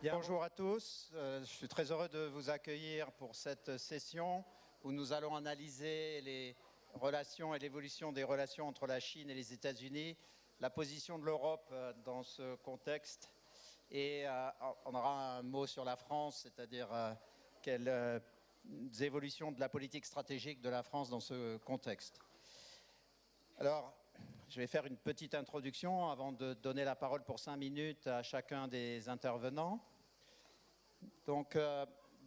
Bien, bonjour à tous. Je suis très heureux de vous accueillir pour cette session où nous allons analyser les relations et l'évolution des relations entre la Chine et les États-Unis, la position de l'Europe dans ce contexte. Et on aura un mot sur la France, c'est-à-dire quelles évolutions de la politique stratégique de la France dans ce contexte. Alors, je vais faire une petite introduction avant de donner la parole pour 5 minutes à chacun des intervenants. Donc,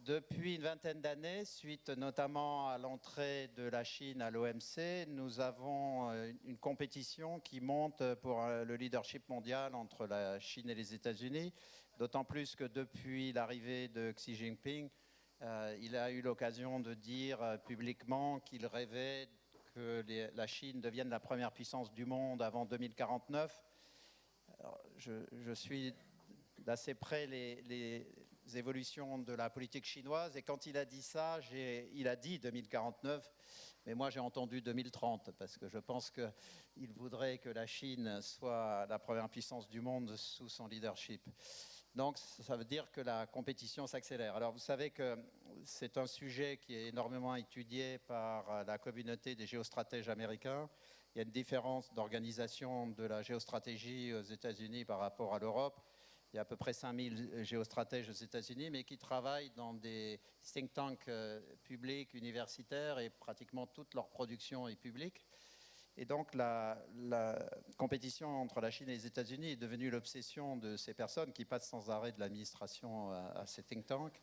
depuis une vingtaine d'années, suite notamment à l'entrée de la Chine à l'OMC, nous avons une compétition qui monte pour le leadership mondial entre la Chine et les États-Unis, d'autant plus que depuis l'arrivée de Xi Jinping, il a eu l'occasion de dire publiquement qu'il rêvait que la Chine devienne la première puissance du monde avant 2049. Alors, je suis d'assez près les évolutions de la politique chinoise, et quand il a dit ça, il a dit 2049, mais moi j'ai entendu 2030, parce que je pense qu'il voudrait que la Chine soit la première puissance du monde sous son leadership. Donc ça veut dire que la compétition s'accélère. Alors vous savez que c'est un sujet qui est énormément étudié par la communauté des géostratèges américains. Il y a une différence d'organisation de la géostratégie aux États-Unis par rapport à l'Europe. Il y a à peu près 5000 géostratèges aux États-Unis, mais qui travaillent dans des think tanks publics, universitaires, et pratiquement toute leur production est publique. Et donc la compétition entre la Chine et les États-Unis est devenue l'obsession de ces personnes qui passent sans arrêt de l'administration à ces think tanks.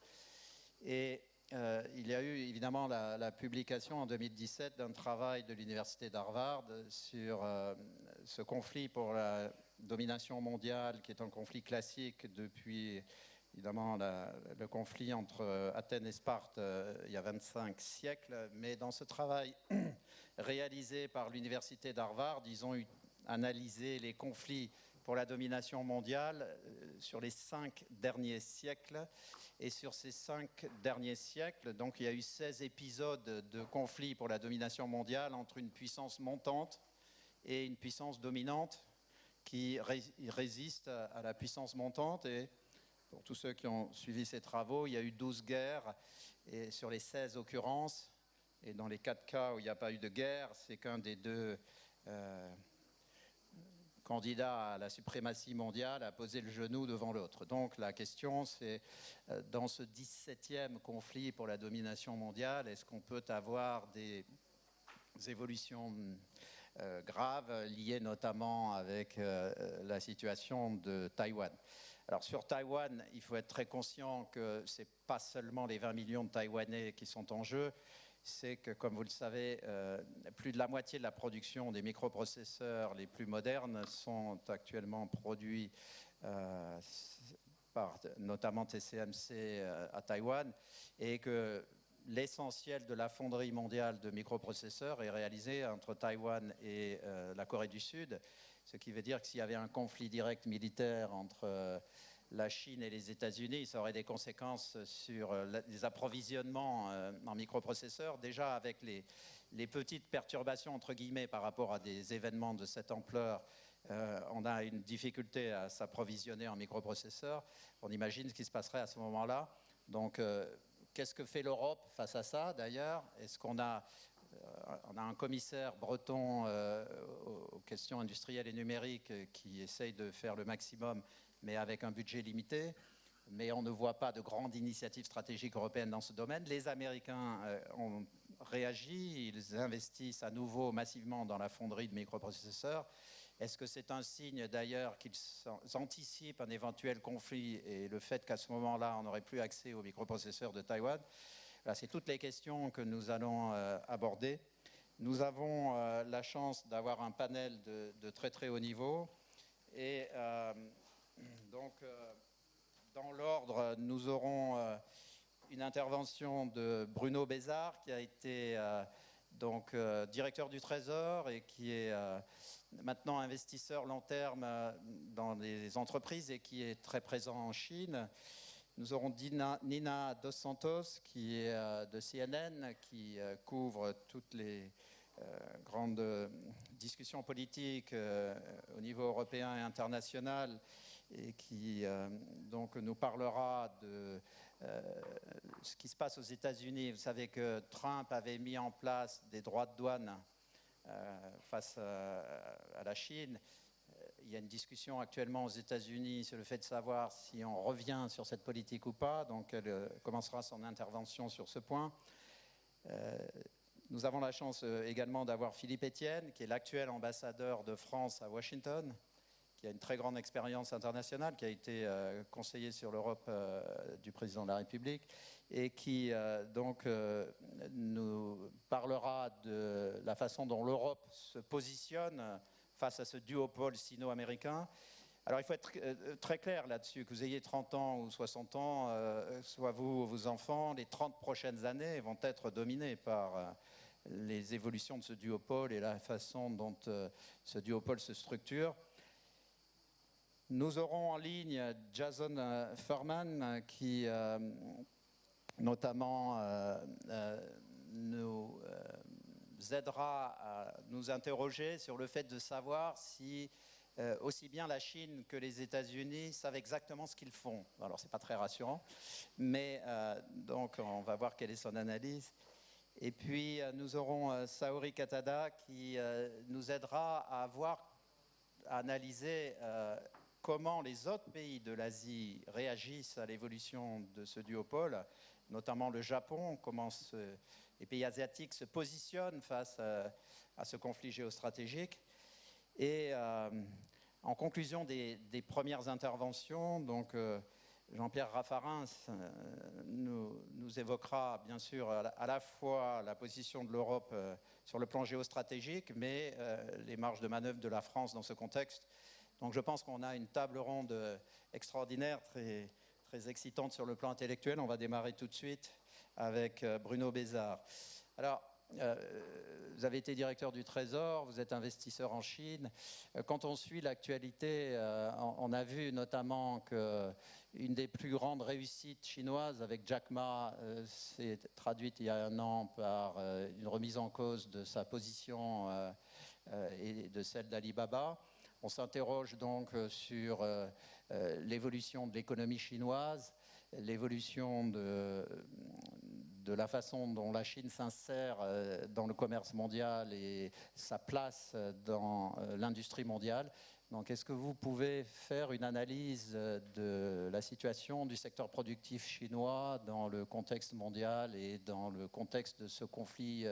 Et il y a eu évidemment la publication en 2017 d'un travail de l'université d'Harvard sur ce conflit pour la domination mondiale, qui est un conflit classique depuis évidemment le conflit entre Athènes et Sparte il y a 25 siècles. Mais dans ce travail réalisé par l'université d'Harvard, ils ont analysé les conflits pour la domination mondiale sur les 5 derniers siècles. Et sur ces 5 derniers siècles, donc, il y a eu 16 épisodes de conflits pour la domination mondiale entre une puissance montante et une puissance dominante qui résiste à la puissance montante. Et pour tous ceux qui ont suivi ces travaux, il y a eu 12 guerres, et sur les 16 occurrences, et dans les 4 cas où il n'y a pas eu de guerre, c'est qu'un des deux candidat à la suprématie mondiale a posé le genou devant l'autre. Donc la question, c'est, dans ce 17e conflit pour la domination mondiale, est-ce qu'on peut avoir des évolutions graves liées notamment avec la situation de Taïwan? Alors sur Taïwan, il faut être très conscient que ce n'est pas seulement les 20 millions de Taïwanais qui sont en jeu. C'est que, comme vous le savez, plus de la moitié de la production des microprocesseurs les plus modernes sont actuellement produits par notamment TSMC à Taïwan, et que l'essentiel de la fonderie mondiale de microprocesseurs est réalisé entre Taïwan et la Corée du Sud, ce qui veut dire que s'il y avait un conflit direct militaire entre la Chine et les États-Unis, ça aurait des conséquences sur les approvisionnements en microprocesseurs. Déjà, avec les petites perturbations, entre guillemets, par rapport à des événements de cette ampleur, on a une difficulté à s'approvisionner en microprocesseurs. On imagine ce qui se passerait à ce moment-là. Donc, qu'est-ce que fait l'Europe face à ça, d'ailleurs? Est-ce qu'on a... on a un commissaire breton aux questions industrielles et numériques qui essaye de faire le maximum, mais avec un budget limité. Mais on ne voit pas de grandes initiatives stratégiques européennes dans ce domaine. Les Américains ont réagi, ils investissent à nouveau massivement dans la fonderie de microprocesseurs. Est-ce que c'est un signe d'ailleurs qu'ils anticipent un éventuel conflit et le fait qu'à ce moment-là, on n'aurait plus accès aux microprocesseurs de Taïwan? Voilà, c'est toutes les questions que nous allons aborder. Nous avons la chance d'avoir un panel de très très haut niveau. Et donc, dans l'ordre, nous aurons une intervention de Bruno Bézard, qui a été directeur du Trésor et qui est maintenant investisseur long terme dans les entreprises et qui est très présent en Chine. Nous aurons Nina Dos Santos, qui est de CNN, qui couvre toutes les grandes discussions politiques au niveau européen et international, et qui donc nous parlera de ce qui se passe aux États-Unis. Vous savez que Trump avait mis en place des droits de douane face à la Chine. Il y a une discussion actuellement aux États-Unis sur le fait de savoir si on revient sur cette politique ou pas. Donc elle commencera son intervention sur ce point. Nous avons la chance également d'avoir Philippe Etienne, qui est l'actuel ambassadeur de France à Washington, qui a une très grande expérience internationale, qui a été conseiller sur l'Europe du président de la République, et qui donc nous parlera de la façon dont l'Europe se positionne face à ce duopole sino-américain. Alors il faut être très clair là-dessus, que vous ayez 30 ans ou 60 ans, soit vous ou vos enfants, les 30 prochaines années vont être dominées par les évolutions de ce duopole et la façon dont ce duopole se structure. Nous aurons en ligne Jason Furman qui notamment nous aidera à nous interroger sur le fait de savoir si aussi bien la Chine que les États-Unis savent exactement ce qu'ils font. Alors c'est pas très rassurant, mais donc on va voir quelle est son analyse. Et puis nous aurons Saori Katada qui nous aidera à voir, à analyser comment les autres pays de l'Asie réagissent à l'évolution de ce duopole, notamment le Japon, comment les pays asiatiques se positionnent face à ce conflit géostratégique. Et en conclusion des premières interventions, donc Jean-Pierre Raffarin nous évoquera bien sûr à la fois la position de l'Europe sur le plan géostratégique, mais les marges de manœuvre de la France dans ce contexte. Donc je pense qu'on a une table ronde extraordinaire, très, très excitante sur le plan intellectuel. On va démarrer tout de suite avec Bruno Bézard. Alors, vous avez été directeur du Trésor, vous êtes investisseur en Chine. Quand on suit l'actualité, on a vu notamment qu'une des plus grandes réussites chinoises avec Jack Ma s'est traduite il y a un an par une remise en cause de sa position et de celle d'Alibaba. On s'interroge donc sur l'évolution de l'économie chinoise, l'évolution de la façon dont la Chine s'insère dans le commerce mondial et sa place dans l'industrie mondiale. Donc, est-ce que vous pouvez faire une analyse de la situation du secteur productif chinois dans le contexte mondial et dans le contexte de ce conflit,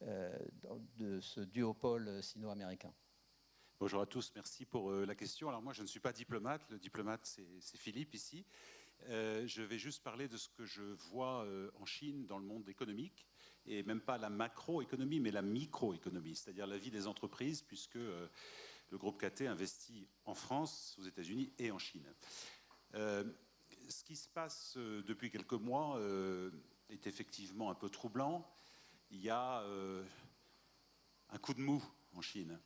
de ce duopole sino-américain ? Bonjour à tous, merci pour la question. Alors moi, je ne suis pas diplomate, le diplomate, c'est Philippe ici. Je vais juste parler de ce que je vois en Chine dans le monde économique, et même pas la macroéconomie, mais la microéconomie, c'est-à-dire la vie des entreprises, puisque le groupe KT investit en France, aux États-Unis et en Chine. Ce qui se passe depuis quelques mois est effectivement un peu troublant. Il y a un coup de mou en Chine.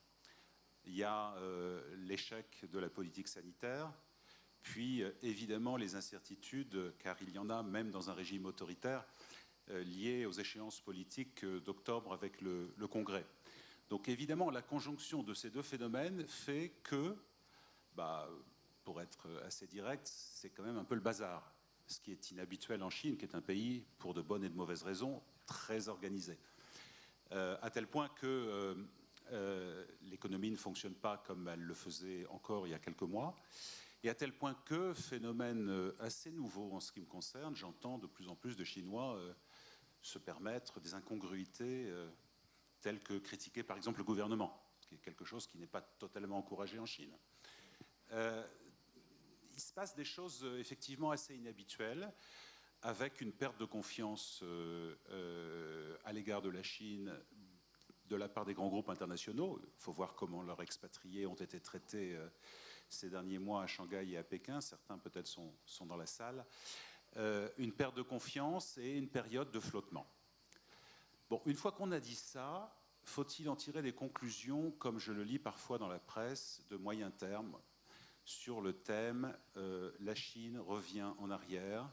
Il y a l'échec de la politique sanitaire, puis évidemment les incertitudes, car il y en a même dans un régime autoritaire, liées aux échéances politiques d'octobre avec le Congrès. Donc évidemment, la conjonction de ces deux phénomènes fait que, pour être assez direct, c'est quand même un peu le bazar, ce qui est inhabituel en Chine, qui est un pays, pour de bonnes et de mauvaises raisons, très organisé. À tel point que l'économie ne fonctionne pas comme elle le faisait encore il y a quelques mois. Et à tel point que, phénomène assez nouveau en ce qui me concerne, j'entends de plus en plus de Chinois se permettre des incongruités telles que critiquer par exemple le gouvernement, qui est quelque chose qui n'est pas totalement encouragé en Chine. Il se passe des choses effectivement assez inhabituelles, avec une perte de confiance à l'égard de la Chine de la part des grands groupes internationaux. Il faut voir comment leurs expatriés ont été traités ces derniers mois à Shanghai et à Pékin. Certains peut-être sont dans la salle. Une perte de confiance et une période de flottement. Bon, une fois qu'on a dit ça, faut-il en tirer des conclusions, comme je le lis parfois dans la presse, de moyen terme, sur le thème la Chine revient en arrière,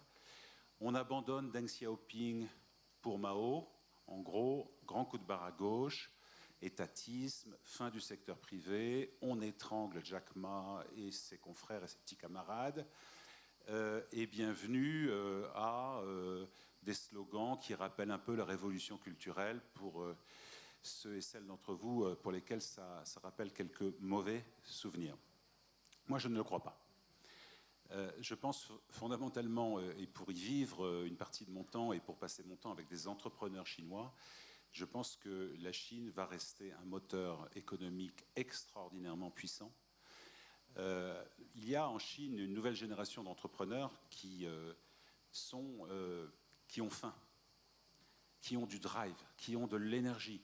on abandonne Deng Xiaoping pour Mao, en gros, grand coup de barre à gauche, étatisme, fin du secteur privé, on étrangle Jack Ma et ses confrères et ses petits camarades, et bienvenue à des slogans qui rappellent un peu la révolution culturelle pour ceux et celles d'entre vous pour lesquels ça rappelle quelques mauvais souvenirs. Moi, je ne le crois pas. Je pense fondamentalement, et pour y vivre une partie de mon temps et pour passer mon temps avec des entrepreneurs chinois, je pense que la Chine va rester un moteur économique extraordinairement puissant. Il y a en Chine une nouvelle génération d'entrepreneurs qui ont faim, qui ont du drive, qui ont de l'énergie.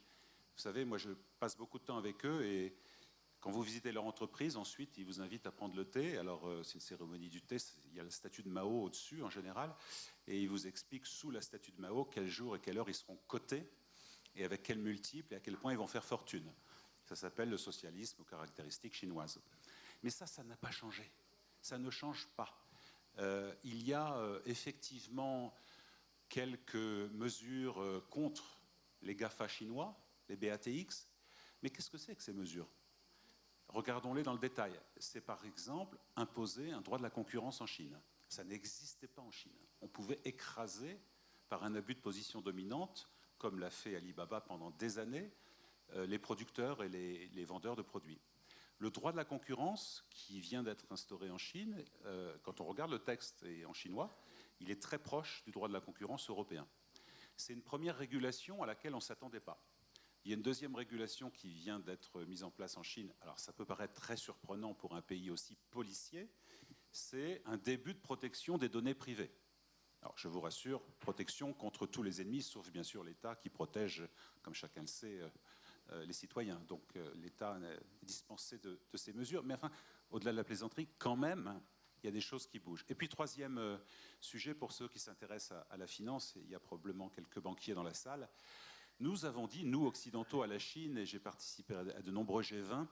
Vous savez, moi je passe beaucoup de temps avec eux et quand vous visitez leur entreprise, ensuite ils vous invitent à prendre le thé. Alors c'est une cérémonie du thé, il y a la statue de Mao au-dessus en général, et ils vous expliquent sous la statue de Mao quel jour et quelle heure ils seront cotés et avec quels multiples et à quel point ils vont faire fortune. Ça s'appelle le socialisme aux caractéristiques chinoises. Mais ça n'a pas changé. Ça ne change pas. Il y a effectivement quelques mesures contre les GAFA chinois, les BATX. Mais qu'est-ce que c'est que ces mesures? Regardons-les dans le détail. C'est par exemple imposer un droit de la concurrence en Chine. Ça n'existait pas en Chine. On pouvait écraser par un abus de position dominante, comme l'a fait Alibaba pendant des années, les producteurs et les vendeurs de produits. Le droit de la concurrence, qui vient d'être instauré en Chine, quand on regarde le texte en chinois, il est très proche du droit de la concurrence européen. C'est une première régulation à laquelle on ne s'attendait pas. Il y a une deuxième régulation qui vient d'être mise en place en Chine. Alors ça peut paraître très surprenant pour un pays aussi policier. C'est un début de protection des données privées. Alors je vous rassure, protection contre tous les ennemis, sauf bien sûr l'État qui protège, comme chacun le sait, les citoyens. Donc l'État est dispensé de ces mesures. Mais enfin, au-delà de la plaisanterie, quand même, il y a des choses qui bougent. Et puis troisième sujet, pour ceux qui s'intéressent à la finance, et il y a probablement quelques banquiers dans la salle, nous avons dit, nous occidentaux à la Chine, et j'ai participé à de nombreux G20,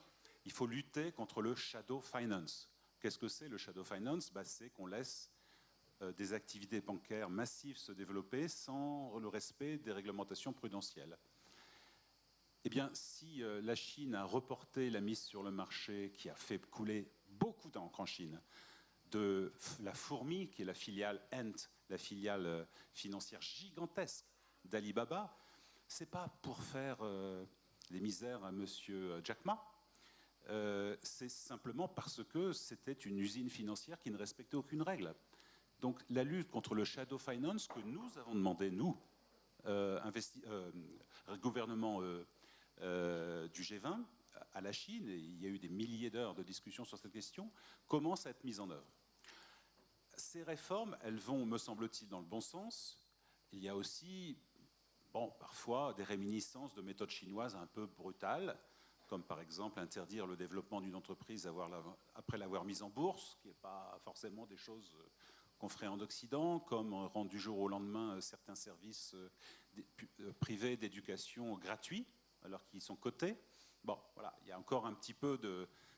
il faut lutter contre le shadow finance. Qu'est-ce que c'est le shadow finance? C'est qu'on laisse des activités bancaires massives se développer sans le respect des réglementations prudentielles. Eh bien, si la Chine a reporté la mise sur le marché qui a fait couler beaucoup d'encre en Chine, de la fourmi, qui est la filiale Ant, la filiale financière gigantesque d'Alibaba, c'est pas pour faire des misères à monsieur Jack Ma, c'est simplement parce que c'était une usine financière qui ne respectait aucune règle. Donc la lutte contre le shadow finance que nous avons demandé, nous, gouvernement du G20 à la Chine, et il y a eu des milliers d'heures de discussion sur cette question, commence à être mise en œuvre. Ces réformes, elles vont, me semble-t-il, dans le bon sens. Il y a aussi, parfois, des réminiscences de méthodes chinoises un peu brutales, comme par exemple interdire le développement d'une entreprise après l'avoir mise en bourse, qui n'est pas forcément des choses qu'on ferait en Occident, comme rendre du jour au lendemain certains services privés d'éducation gratuits, alors qu'ils sont cotés. Bon, voilà, il y a encore un petit peu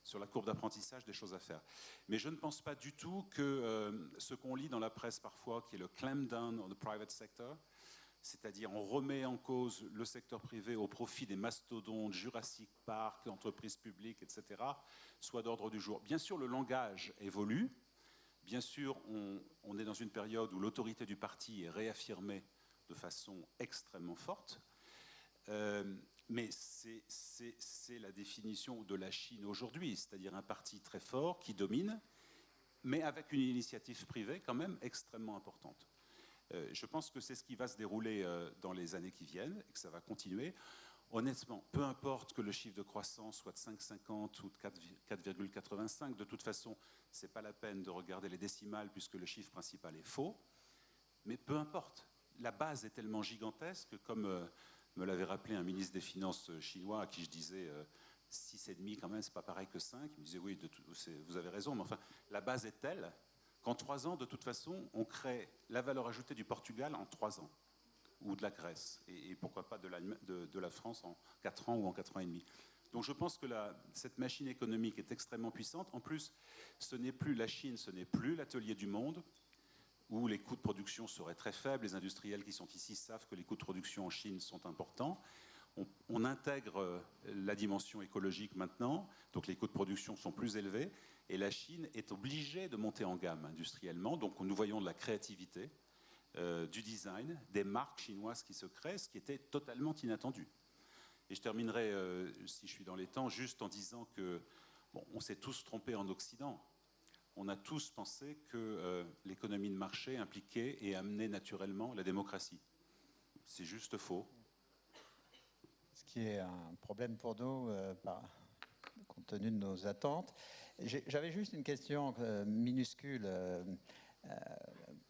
sur la courbe d'apprentissage des choses à faire. Mais je ne pense pas du tout que ce qu'on lit dans la presse parfois, qui est le clamp down on the private sector, c'est-à-dire on remet en cause le secteur privé au profit des mastodontes, Jurassic Park, entreprises publiques, etc., soit d'ordre du jour. Bien sûr, le langage évolue. Bien sûr, on est dans une période où l'autorité du parti est réaffirmée de façon extrêmement forte. Mais c'est la définition de la Chine aujourd'hui, c'est-à-dire un parti très fort qui domine, mais avec une initiative privée quand même extrêmement importante. Je pense que c'est ce qui va se dérouler dans les années qui viennent et que ça va continuer. Honnêtement, peu importe que le chiffre de croissance soit de 5,50 ou de 4,85, de toute façon, ce n'est pas la peine de regarder les décimales puisque le chiffre principal est faux. Mais peu importe, la base est tellement gigantesque que, comme me l'avait rappelé un ministre des Finances chinois à qui je disais 6,5 quand même, c'est pas pareil que 5. Il me disait oui, vous avez raison, mais enfin, la base est telle qu'en 3 ans, de toute façon, on crée la valeur ajoutée du Portugal en 3 ans. Ou de la Grèce, et pourquoi pas de la France en 4 ans ou en 4 ans et demi. Donc je pense que cette machine économique est extrêmement puissante. En plus, la Chine, ce n'est plus l'atelier du monde, où les coûts de production seraient très faibles. Les industriels qui sont ici savent que les coûts de production en Chine sont importants. on intègre la dimension écologique maintenant, donc les coûts de production sont plus élevés, et la Chine est obligée de monter en gamme industriellement. Donc nous voyons de la créativité, du design, des marques chinoises qui se créent, ce qui était totalement inattendu. Et je terminerai, si je suis dans les temps, juste en disant que bon, on s'est tous trompés en Occident. On a tous pensé que l'économie de marché impliquait et amenait naturellement la démocratie. C'est juste faux. Ce qui est un problème pour nous, compte tenu de nos attentes. J'avais juste une question minuscule.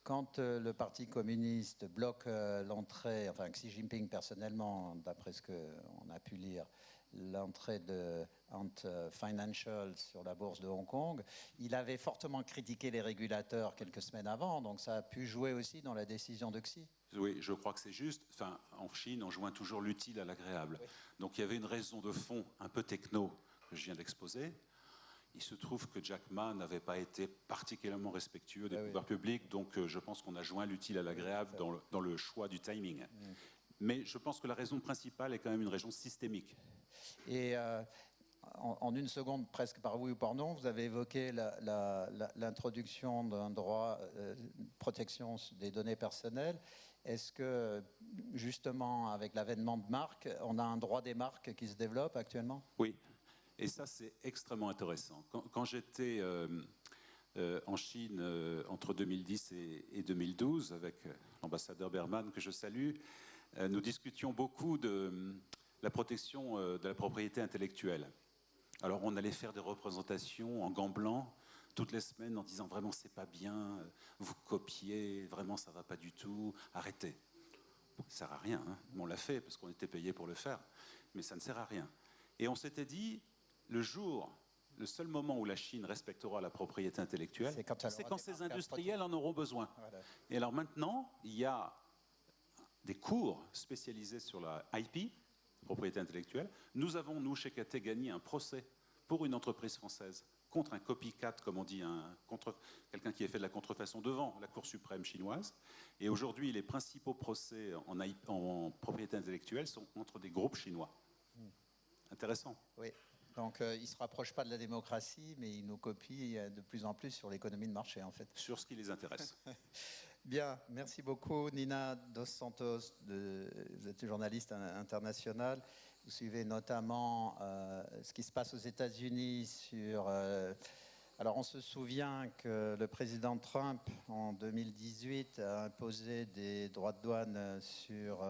Quand le Parti communiste bloque l'entrée, enfin Xi Jinping personnellement, d'après ce qu'on a pu lire, l'entrée de Ant Financial sur la bourse de Hong Kong, il avait fortement critiqué les régulateurs quelques semaines avant, donc ça a pu jouer aussi dans la décision de Xi. Oui, je crois que c'est juste. Enfin, en Chine, on joint toujours l'utile à l'agréable. Oui. Donc il y avait une raison de fond un peu techno que je viens d'exposer. Il se trouve que Jack Ma n'avait pas été particulièrement respectueux des pouvoirs publics, donc je pense qu'on a joint l'utile à l'agréable dans le choix du timing. Mais je pense que la raison principale est quand même une raison systémique. Et en une seconde, presque par oui ou par non, vous avez évoqué l'introduction d'un droit de protection des données personnelles. Est-ce que, justement, avec l'avènement de marques, on a un droit des marques qui se développe actuellement? Oui. Et ça, c'est extrêmement intéressant. Quand j'étais en Chine entre 2010 et 2012, avec l'ambassadeur Berman, que je salue, nous discutions beaucoup de la protection de la propriété intellectuelle. Alors, on allait faire des représentations en gants blancs toutes les semaines en disant vraiment, c'est pas bien, vous copiez, vraiment, ça va pas du tout, arrêtez. Bon, ça ne sert à rien, hein. On l'a fait parce qu'on était payé pour le faire, mais ça ne sert à rien. Et on s'était dit, le seul moment où la Chine respectera la propriété intellectuelle, c'est quand ces industriels en auront besoin. Voilà. Et alors maintenant, il y a des cours spécialisés sur la IP, propriété intellectuelle. Nous avons, nous, chez KT, gagné un procès pour une entreprise française contre un copycat, comme on dit, contre quelqu'un qui a fait de la contrefaçon devant la Cour suprême chinoise. Et aujourd'hui, les principaux procès en propriété intellectuelle sont entre des groupes chinois. Intéressant. Oui. Donc, ils ne se rapprochent pas de la démocratie, mais ils nous copient de plus en plus sur l'économie de marché, en fait. Sur ce qui les intéresse. Bien, merci beaucoup. Nina Dos Santos, vous êtes journaliste internationale. Vous suivez notamment ce qui se passe aux États-Unis sur... alors, on se souvient que le président Trump, en 2018, a imposé des droits de douane sur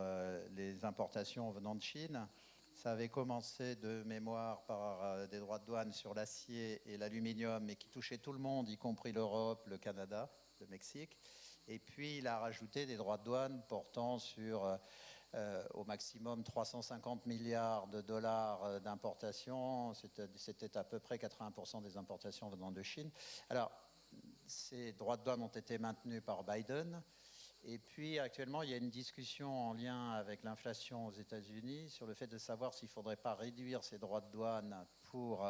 les importations venant de Chine. Ça avait commencé de mémoire par des droits de douane sur l'acier et l'aluminium, mais qui touchaient tout le monde, y compris l'Europe, le Canada, le Mexique. Et puis, il a rajouté des droits de douane portant sur au maximum 350 milliards de dollars d'importation. C'était à peu près 80% des importations venant de Chine. Alors, ces droits de douane ont été maintenus par Biden. Et puis, actuellement, il y a une discussion en lien avec l'inflation aux États-Unis sur le fait de savoir s'il ne faudrait pas réduire ces droits de douane pour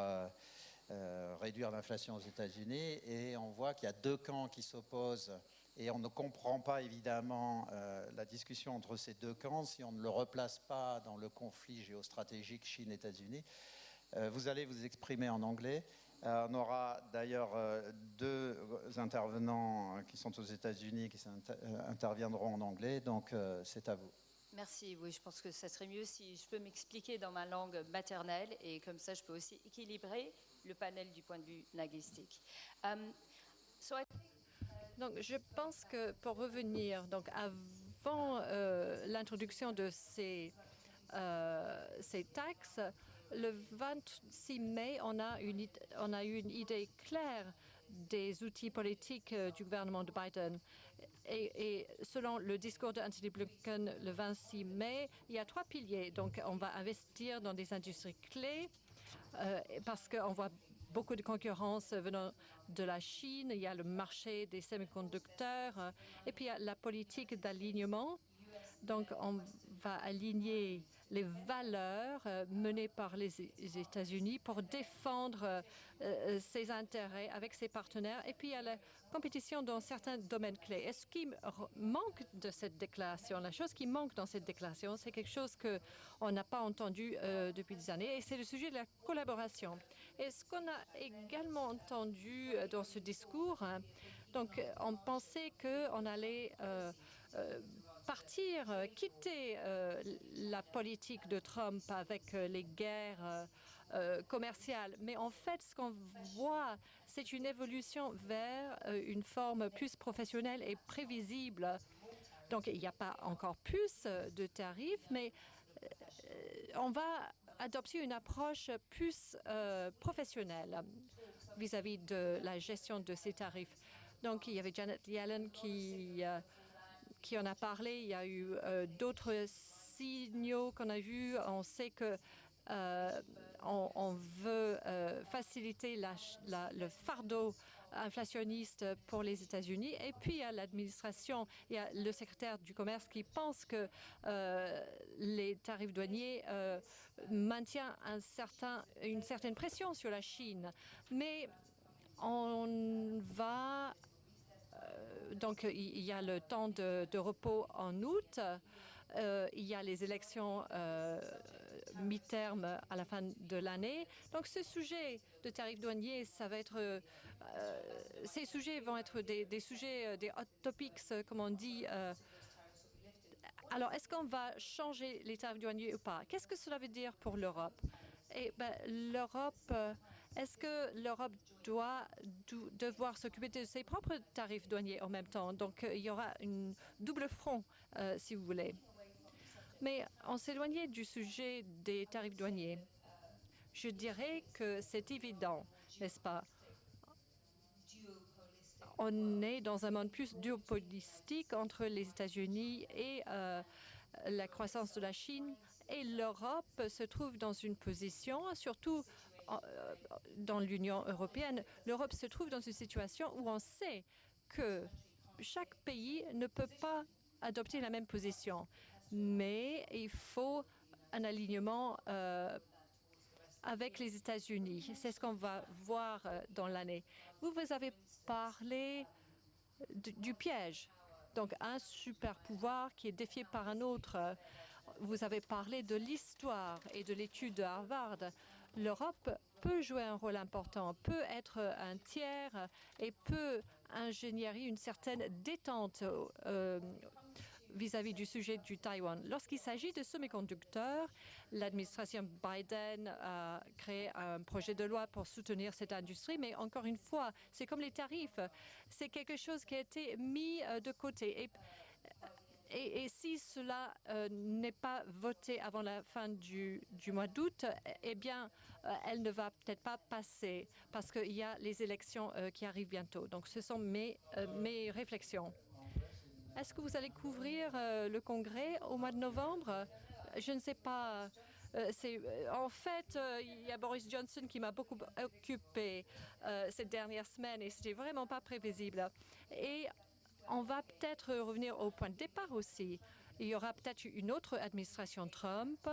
réduire l'inflation aux États-Unis. Et on voit qu'il y a deux camps qui s'opposent. Et on ne comprend pas, évidemment, la discussion entre ces deux camps si on ne le replace pas dans le conflit géostratégique Chine-États-Unis. Vous allez vous exprimer en anglais. On aura d'ailleurs deux intervenants qui sont aux États-Unis qui interviendront en anglais, donc c'est à vous. Merci, oui, je pense que ça serait mieux si je peux m'expliquer dans ma langue maternelle et comme ça je peux aussi équilibrer le panel du point de vue linguistique. Donc je pense que pour revenir, donc avant l'introduction de ces taxes, le 26 mai, on a eu une idée claire des outils politiques du gouvernement de Biden. Et selon le discours d'Anthony Blinken le 26 mai, il y a trois piliers. Donc, on va investir dans des industries clés parce qu'on voit beaucoup de concurrence venant de la Chine. Il y a le marché des semi-conducteurs et puis il y a la politique d'alignement Donc, on va aligner les valeurs menées par les États-Unis pour défendre ses intérêts avec ses partenaires. Et puis, il y a la compétition dans certains domaines clés. Et ce qui manque de cette déclaration, la chose qui manque dans cette déclaration, c'est quelque chose qu'on n'a pas entendu depuis des années, et c'est le sujet de la collaboration. Et ce qu'on a également entendu dans ce discours, donc on pensait qu'on allait quitter la politique de Trump avec les guerres commerciales. Mais en fait, ce qu'on voit, c'est une évolution vers une forme plus professionnelle et prévisible. Donc, il n'y a pas encore plus de tarifs, mais on va adopter une approche plus professionnelle vis-à-vis de la gestion de ces tarifs. Donc, il y avait Janet Yellen qui en a parlé. Il y a eu d'autres signaux qu'on a vus. On sait que on veut faciliter le fardeau inflationniste pour les États-Unis. Et puis, il y a l'administration, il y a le secrétaire du commerce qui pense que les tarifs douaniers maintiennent une certaine pression sur la Chine. Mais on va... donc, il y a le temps de repos en août. Il y a les élections mi-terme à la fin de l'année. Donc, ce sujet de tarifs douaniers, ça va être... ces sujets vont être des sujets, des hot topics, comme on dit. Alors, est-ce qu'on va changer les tarifs douaniers ou pas? Qu'est-ce que cela veut dire pour l'Europe? L'Europe... Est-ce que l'Europe doit devoir s'occuper de ses propres tarifs douaniers en même temps? Donc, il y aura un double front, si vous voulez. Mais on s'éloignait du sujet des tarifs douaniers. Je dirais que c'est évident, n'est-ce pas? On est dans un monde plus duopolistique entre les États-Unis et la croissance de la Chine. Et l'Europe se trouve dans une position, surtout dans l'Union européenne, l'Europe se trouve dans une situation où on sait que chaque pays ne peut pas adopter la même position, mais il faut un alignement avec les États-Unis. C'est ce qu'on va voir dans l'année. Vous avez parlé du piège, donc un super pouvoir qui est défié par un autre. Vous avez parlé de l'histoire et de l'étude de Harvard. L'Europe peut jouer un rôle important, peut être un tiers et peut ingénierer une certaine détente vis-à-vis du sujet du Taïwan. Lorsqu'il s'agit de semi-conducteurs, l'administration Biden a créé un projet de loi pour soutenir cette industrie, mais encore une fois, c'est comme les tarifs, c'est quelque chose qui a été mis de côté. Et si cela n'est pas voté avant la fin du mois d'août, eh bien, elle ne va peut-être pas passer parce qu'il y a les élections qui arrivent bientôt. Donc, ce sont mes réflexions. Est-ce que vous allez couvrir le Congrès au mois de novembre? Je ne sais pas. En fait, il y a Boris Johnson qui m'a beaucoup occupé ces dernières semaines et c'était vraiment pas prévisible. Et on va peut-être revenir au point de départ aussi. Il y aura peut-être une autre administration Trump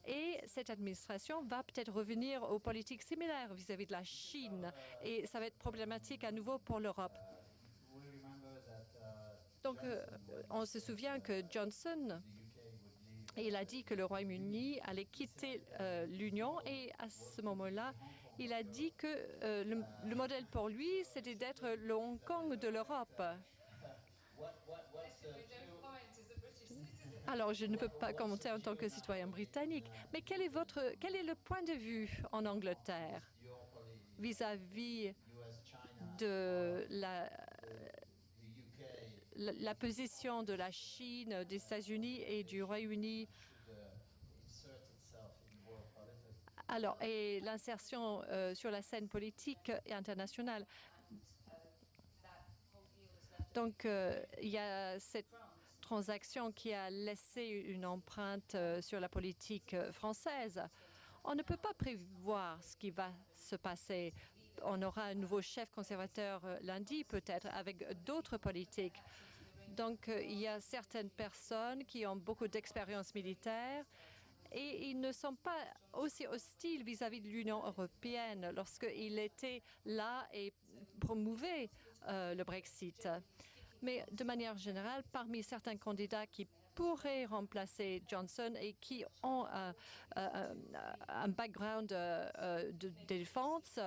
et cette administration va peut-être revenir aux politiques similaires vis-à-vis de la Chine et ça va être problématique à nouveau pour l'Europe. Donc, on se souvient que Johnson, il a dit que le Royaume-Uni allait quitter l'Union et à ce moment-là, il a dit que le modèle pour lui, c'était d'être le Hong Kong de l'Europe. Alors, je ne peux pas commenter en tant que citoyen britannique, mais quel est le point de vue en Angleterre vis-à-vis de la position de la Chine, des États-Unis et du Royaume-Uni? Alors, et l'insertion sur la scène politique et internationale. Donc, il y a cette transaction qui a laissé une empreinte sur la politique française. On ne peut pas prévoir ce qui va se passer. On aura un nouveau chef conservateur lundi, peut-être, avec d'autres politiques. Donc, il y a certaines personnes qui ont beaucoup d'expérience militaire et ils ne sont pas aussi hostiles vis-à-vis de l'Union européenne lorsqu'il était là et promouvait le Brexit. Mais de manière générale, parmi certains candidats qui pourraient remplacer Johnson et qui ont un background de défense,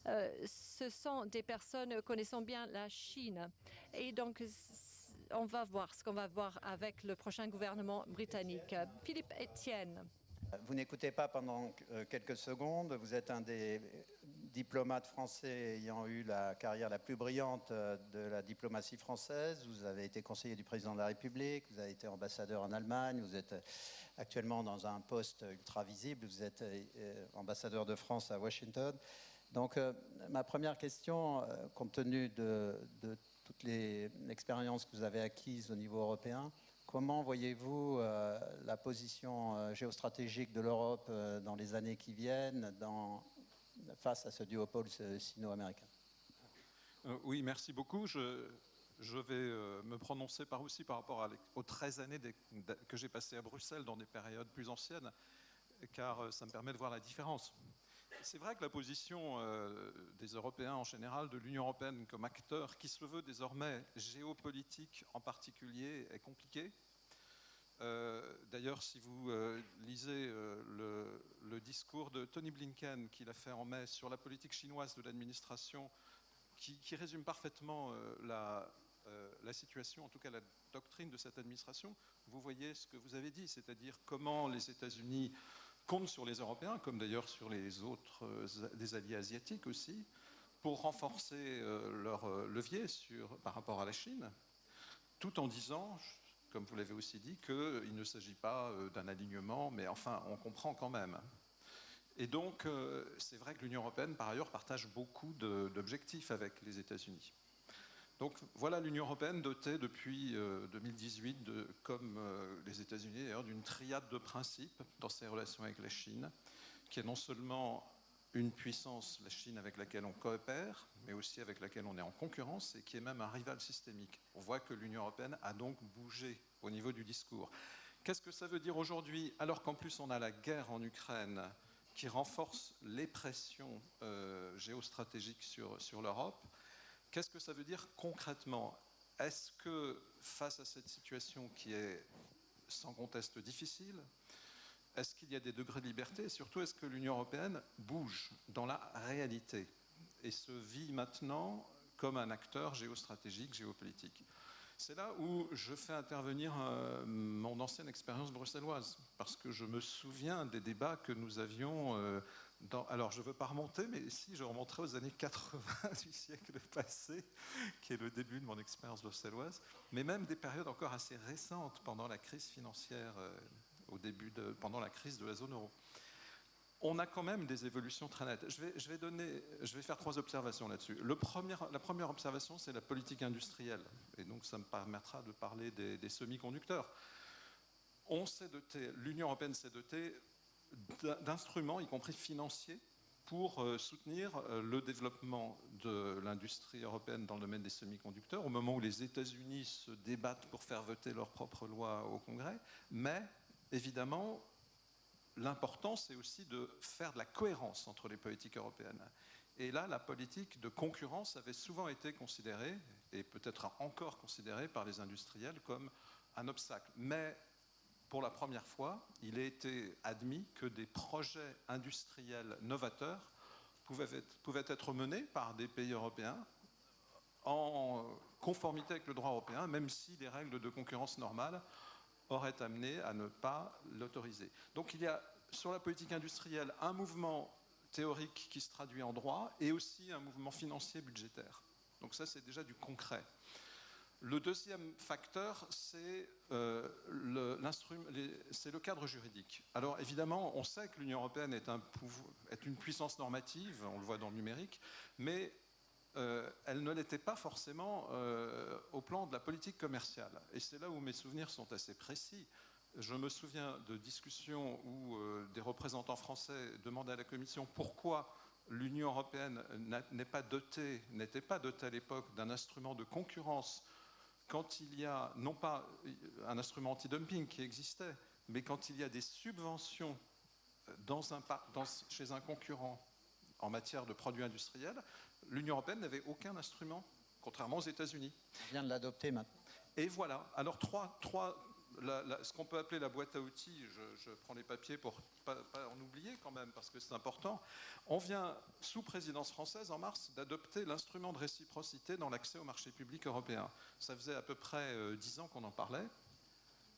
ce sont des personnes connaissant bien la Chine. Et donc, on va voir ce qu'on va voir avec le prochain gouvernement britannique. Philippe Etienne. Vous n'écoutez pas pendant quelques secondes. Vous êtes un des diplomates français ayant eu la carrière la plus brillante de la diplomatie française. Vous avez été conseiller du président de la République, vous avez été ambassadeur en Allemagne, vous êtes actuellement dans un poste ultra visible, vous êtes ambassadeur de France à Washington. Donc ma première question, compte tenu de toute l'expérience que vous avez acquise au niveau européen, comment voyez-vous la position géostratégique de l'Europe dans les années qui viennent face à ce duopole sino-américain? Oui, merci beaucoup. Je vais me prononcer aussi par rapport aux 13 années que j'ai passées à Bruxelles dans des périodes plus anciennes, car ça me permet de voir la différence. C'est vrai que la position des Européens en général, de l'Union européenne comme acteur, qui se veut désormais géopolitique en particulier, est compliquée. D'ailleurs, si vous lisez le discours de Tony Blinken qu'il a fait en mai sur la politique chinoise de l'administration, qui résume parfaitement la situation, en tout cas la doctrine de cette administration, vous voyez ce que vous avez dit, c'est-à-dire comment les États-Unis comptent sur les Européens, comme d'ailleurs sur les autres des alliés asiatiques aussi, pour renforcer leur levier par rapport à la Chine, tout en disant, comme vous l'avez aussi dit, qu'il ne s'agit pas d'un alignement, mais enfin, on comprend quand même. Et donc, c'est vrai que l'Union européenne, par ailleurs, partage beaucoup d'objectifs avec les États-Unis. Donc voilà l'Union européenne dotée depuis 2018, comme les États-Unis d'ailleurs, d'une triade de principes dans ses relations avec la Chine, qui est non seulement une puissance, la Chine, avec laquelle on coopère, mais aussi avec laquelle on est en concurrence et qui est même un rival systémique. On voit que l'Union européenne a donc bougé au niveau du discours. Qu'est-ce que ça veut dire aujourd'hui, alors qu'en plus on a la guerre en Ukraine qui renforce les pressions géostratégiques sur l'Europe? Qu'est-ce que ça veut dire concrètement? Est-ce que face à cette situation qui est sans conteste difficile, est-ce qu'il y a des degrés de liberté? Et surtout, est-ce que l'Union européenne bouge dans la réalité et se vit maintenant comme un acteur géostratégique, géopolitique? C'est là où je fais intervenir mon ancienne expérience bruxelloise, parce que je me souviens des débats que nous avions alors, je ne veux pas remonter, mais si, je remonterai aux années 80 du siècle passé, qui est le début de mon expérience bruxelloise, mais même des périodes encore assez récentes, pendant la crise financière, pendant la crise de la zone euro. On a quand même des évolutions très nettes. Je vais faire 3 observations là-dessus. La première observation, c'est la politique industrielle. Et donc, ça me permettra de parler des semi-conducteurs. L'Union européenne s'est dotée d'instruments, y compris financiers, pour soutenir le développement de l'industrie européenne dans le domaine des semi-conducteurs, au moment où les États-Unis se débattent pour faire voter leurs propres lois au Congrès. Mais, évidemment, l'important, c'est aussi de faire de la cohérence entre les politiques européennes. Et là, la politique de concurrence avait souvent été considérée, et peut-être encore considérée par les industriels, comme un obstacle. Mais pour la première fois, il a été admis que des projets industriels novateurs pouvaient être menés par des pays européens en conformité avec le droit européen, même si les règles de concurrence normales auraient amené à ne pas l'autoriser. Donc il y a sur la politique industrielle un mouvement théorique qui se traduit en droit et aussi un mouvement financier budgétaire. Donc ça, c'est déjà du concret. Le deuxième facteur, c'est le cadre juridique. Alors évidemment, on sait que l'Union européenne est une puissance normative, on le voit dans le numérique, mais elle ne l'était pas forcément au plan de la politique commerciale. Et c'est là où mes souvenirs sont assez précis. Je me souviens de discussions où des représentants français demandaient à la Commission pourquoi l'Union européenne n'était pas dotée à l'époque d'un instrument de concurrence quand il y a, non pas un instrument anti-dumping qui existait, mais quand il y a des subventions chez un concurrent en matière de produits industriels, l'Union européenne n'avait aucun instrument, contrairement aux États-Unis. On vient de l'adopter maintenant. Et voilà, alors ce qu'on peut appeler la boîte à outils, je prends les papiers pour pas en oublier quand même, parce que c'est important. On vient, sous présidence française, en mars, d'adopter l'instrument de réciprocité dans l'accès au marché public européen. Ça faisait à peu près 10 ans qu'on en parlait.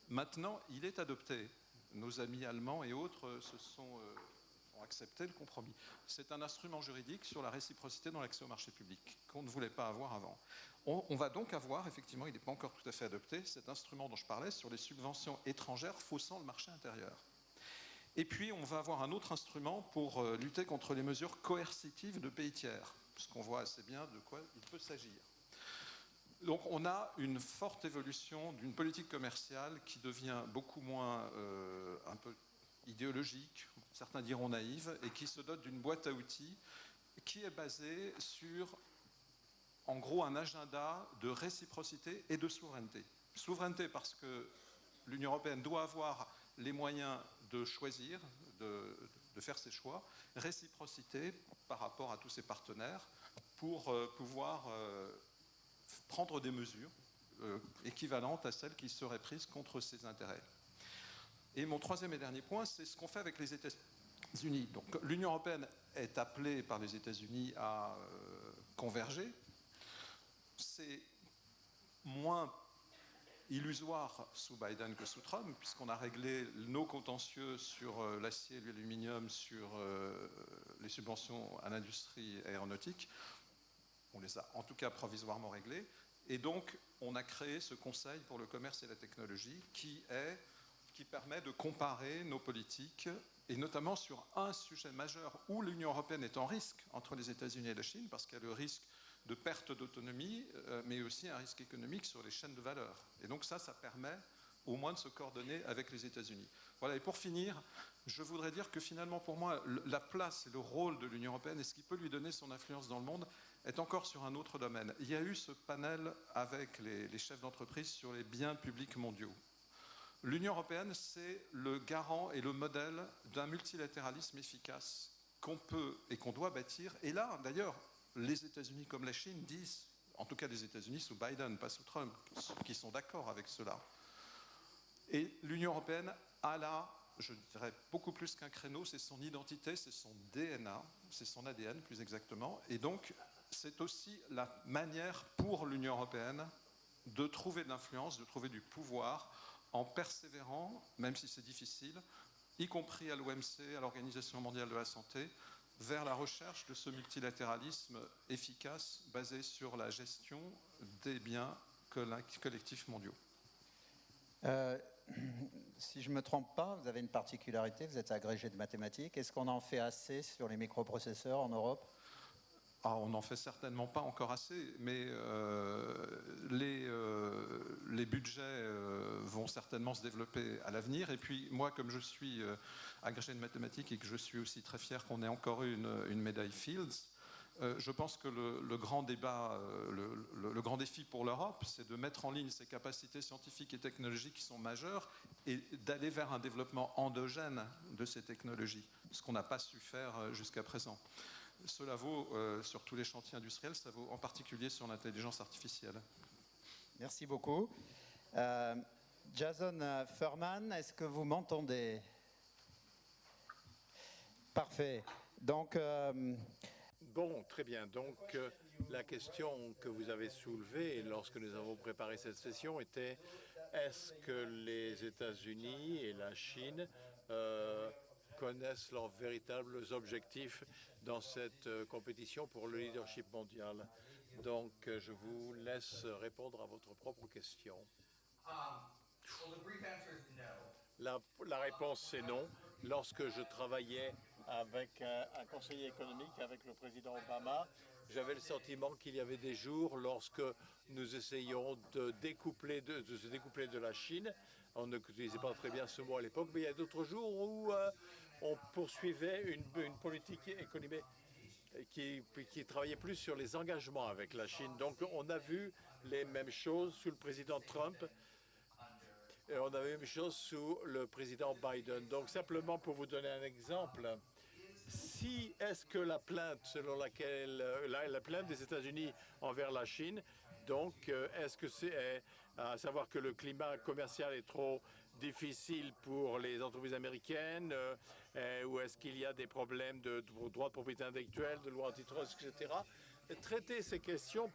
Maintenant, il est adopté. Nos amis allemands et autres ont accepté le compromis. C'est un instrument juridique sur la réciprocité dans l'accès au marché public qu'on ne voulait pas avoir avant. On va donc avoir, effectivement, il n'est pas encore tout à fait adopté, cet instrument dont je parlais sur les subventions étrangères faussant le marché intérieur. Et puis, on va avoir un autre instrument pour lutter contre les mesures coercitives de pays tiers, puisqu'on voit assez bien de quoi il peut s'agir. Donc, on a une forte évolution d'une politique commerciale qui devient beaucoup moins un peu idéologique, certains diront naïve, et qui se dote d'une boîte à outils qui est basée sur, en gros, un agenda de réciprocité et de souveraineté. Souveraineté parce que l'Union européenne doit avoir les moyens de choisir, de faire ses choix. Réciprocité par rapport à tous ses partenaires pour pouvoir prendre des mesures équivalentes à celles qui seraient prises contre ses intérêts. Et mon troisième et dernier point, c'est ce qu'on fait avec les États-Unis. Donc, l'Union européenne est appelée par les États-Unis à converger. C'est moins illusoire sous Biden que sous Trump, puisqu'on a réglé nos contentieux sur l'acier et l'aluminium, sur les subventions à l'industrie aéronautique. On les a en tout cas provisoirement réglés. Et donc, on a créé ce Conseil pour le commerce et la technologie qui permet de comparer nos politiques, et notamment sur un sujet majeur où l'Union européenne est en risque entre les États-Unis et la Chine, parce qu'il y a le risque de perte d'autonomie, mais aussi un risque économique sur les chaînes de valeur. Et donc ça permet au moins de se coordonner avec les États-Unis. Voilà, et pour finir, je voudrais dire que finalement, pour moi, la place et le rôle de l'Union européenne et ce qui peut lui donner son influence dans le monde est encore sur un autre domaine. Il y a eu ce panel avec les chefs d'entreprise sur les biens publics mondiaux. L'Union européenne, c'est le garant et le modèle d'un multilatéralisme efficace qu'on peut et qu'on doit bâtir. Et là, d'ailleurs, les États-Unis comme la Chine disent, en tout cas les États-Unis sous Biden, pas sous Trump, qui sont d'accord avec cela. Et l'Union européenne a là, je dirais, beaucoup plus qu'un créneau, c'est son identité, c'est son DNA, c'est son ADN plus exactement. Et donc, c'est aussi la manière pour l'Union européenne de trouver de l'influence, de trouver du pouvoir en persévérant, même si c'est difficile, y compris à l'OMC, à l'Organisation mondiale de la santé, vers la recherche de ce multilatéralisme efficace basé sur la gestion des biens collectifs mondiaux. Si je ne me trompe pas, vous avez une particularité, vous êtes agrégé de mathématiques. Est-ce qu'on en fait assez sur les microprocesseurs en Europe ? On n'en fait certainement pas encore assez, mais les budgets vont certainement se développer à l'avenir. Et puis moi, comme je suis agrégé de mathématiques et que je suis aussi très fier qu'on ait encore eu une médaille Fields, je pense que le grand débat, le grand défi pour l'Europe, c'est de mettre en ligne ses capacités scientifiques et technologiques qui sont majeures et d'aller vers un développement endogène de ces technologies, ce qu'on n'a pas su faire jusqu'à présent. Cela vaut sur tous les chantiers industriels, ça vaut en particulier sur l'intelligence artificielle. Merci beaucoup. Jason Furman, est-ce que vous m'entendez ? Parfait. Donc, Bon, très bien. Donc, la question que vous avez soulevée lorsque nous avons préparé cette session était est-ce que les États-Unis et la Chine connaissent leurs véritables objectifs dans cette compétition pour le leadership mondial? Donc, je vous laisse répondre à votre propre question. La réponse, c'est non. Lorsque je travaillais avec un conseiller économique, avec le président Obama, j'avais le sentiment qu'il y avait des jours lorsque nous essayions de se découpler de la Chine. On n'utilisait pas très bien ce mot à l'époque, mais il y a d'autres jours où on poursuivait une politique économique qui travaillait plus sur les engagements avec la Chine. Donc on a vu les mêmes choses sous le président Trump. Et on avait la même chose sous le président Biden. Donc simplement pour vous donner un exemple, si est-ce que la plainte selon laquelle la plainte des États-Unis envers la Chine, donc est-ce que c'est à savoir que le climat commercial est trop difficile pour les entreprises américaines, ou est-ce qu'il y a des problèmes de droits de propriété intellectuelle, de loi antitrust, etc. Traiter ces questions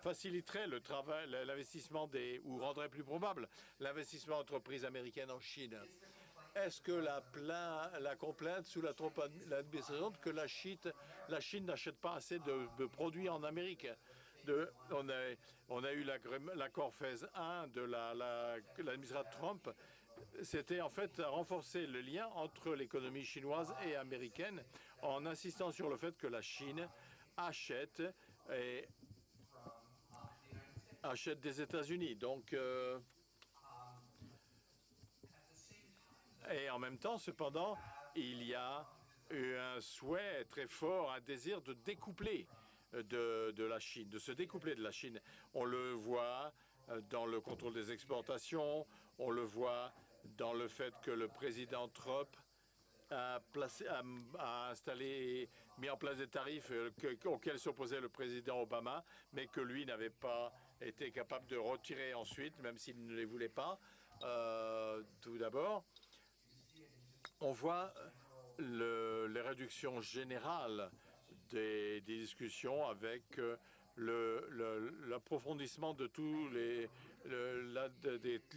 faciliterait le travail, l'investissement ou rendrait plus probable l'investissement d'entreprises américaines en Chine. Est-ce que la complainte sous la Trump administration que la Chine n'achète pas assez de produits en Amérique? On a eu l'accord Phase 1 de l'administration Trump. C'était en fait renforcer le lien entre l'économie chinoise et américaine en insistant sur le fait que la Chine achète des États-Unis. Donc, et en même temps, cependant, il y a eu un souhait très fort, un désir de découpler de la Chine, de se découpler de la Chine. On le voit dans le contrôle des exportations, on le voit dans le fait que le président Trump a mis en place des tarifs auxquels s'opposait le président Obama, mais que lui n'avait pas été capable de retirer ensuite, même s'il ne les voulait pas. Tout d'abord, on voit les réductions générales des discussions avec l'approfondissement de tous des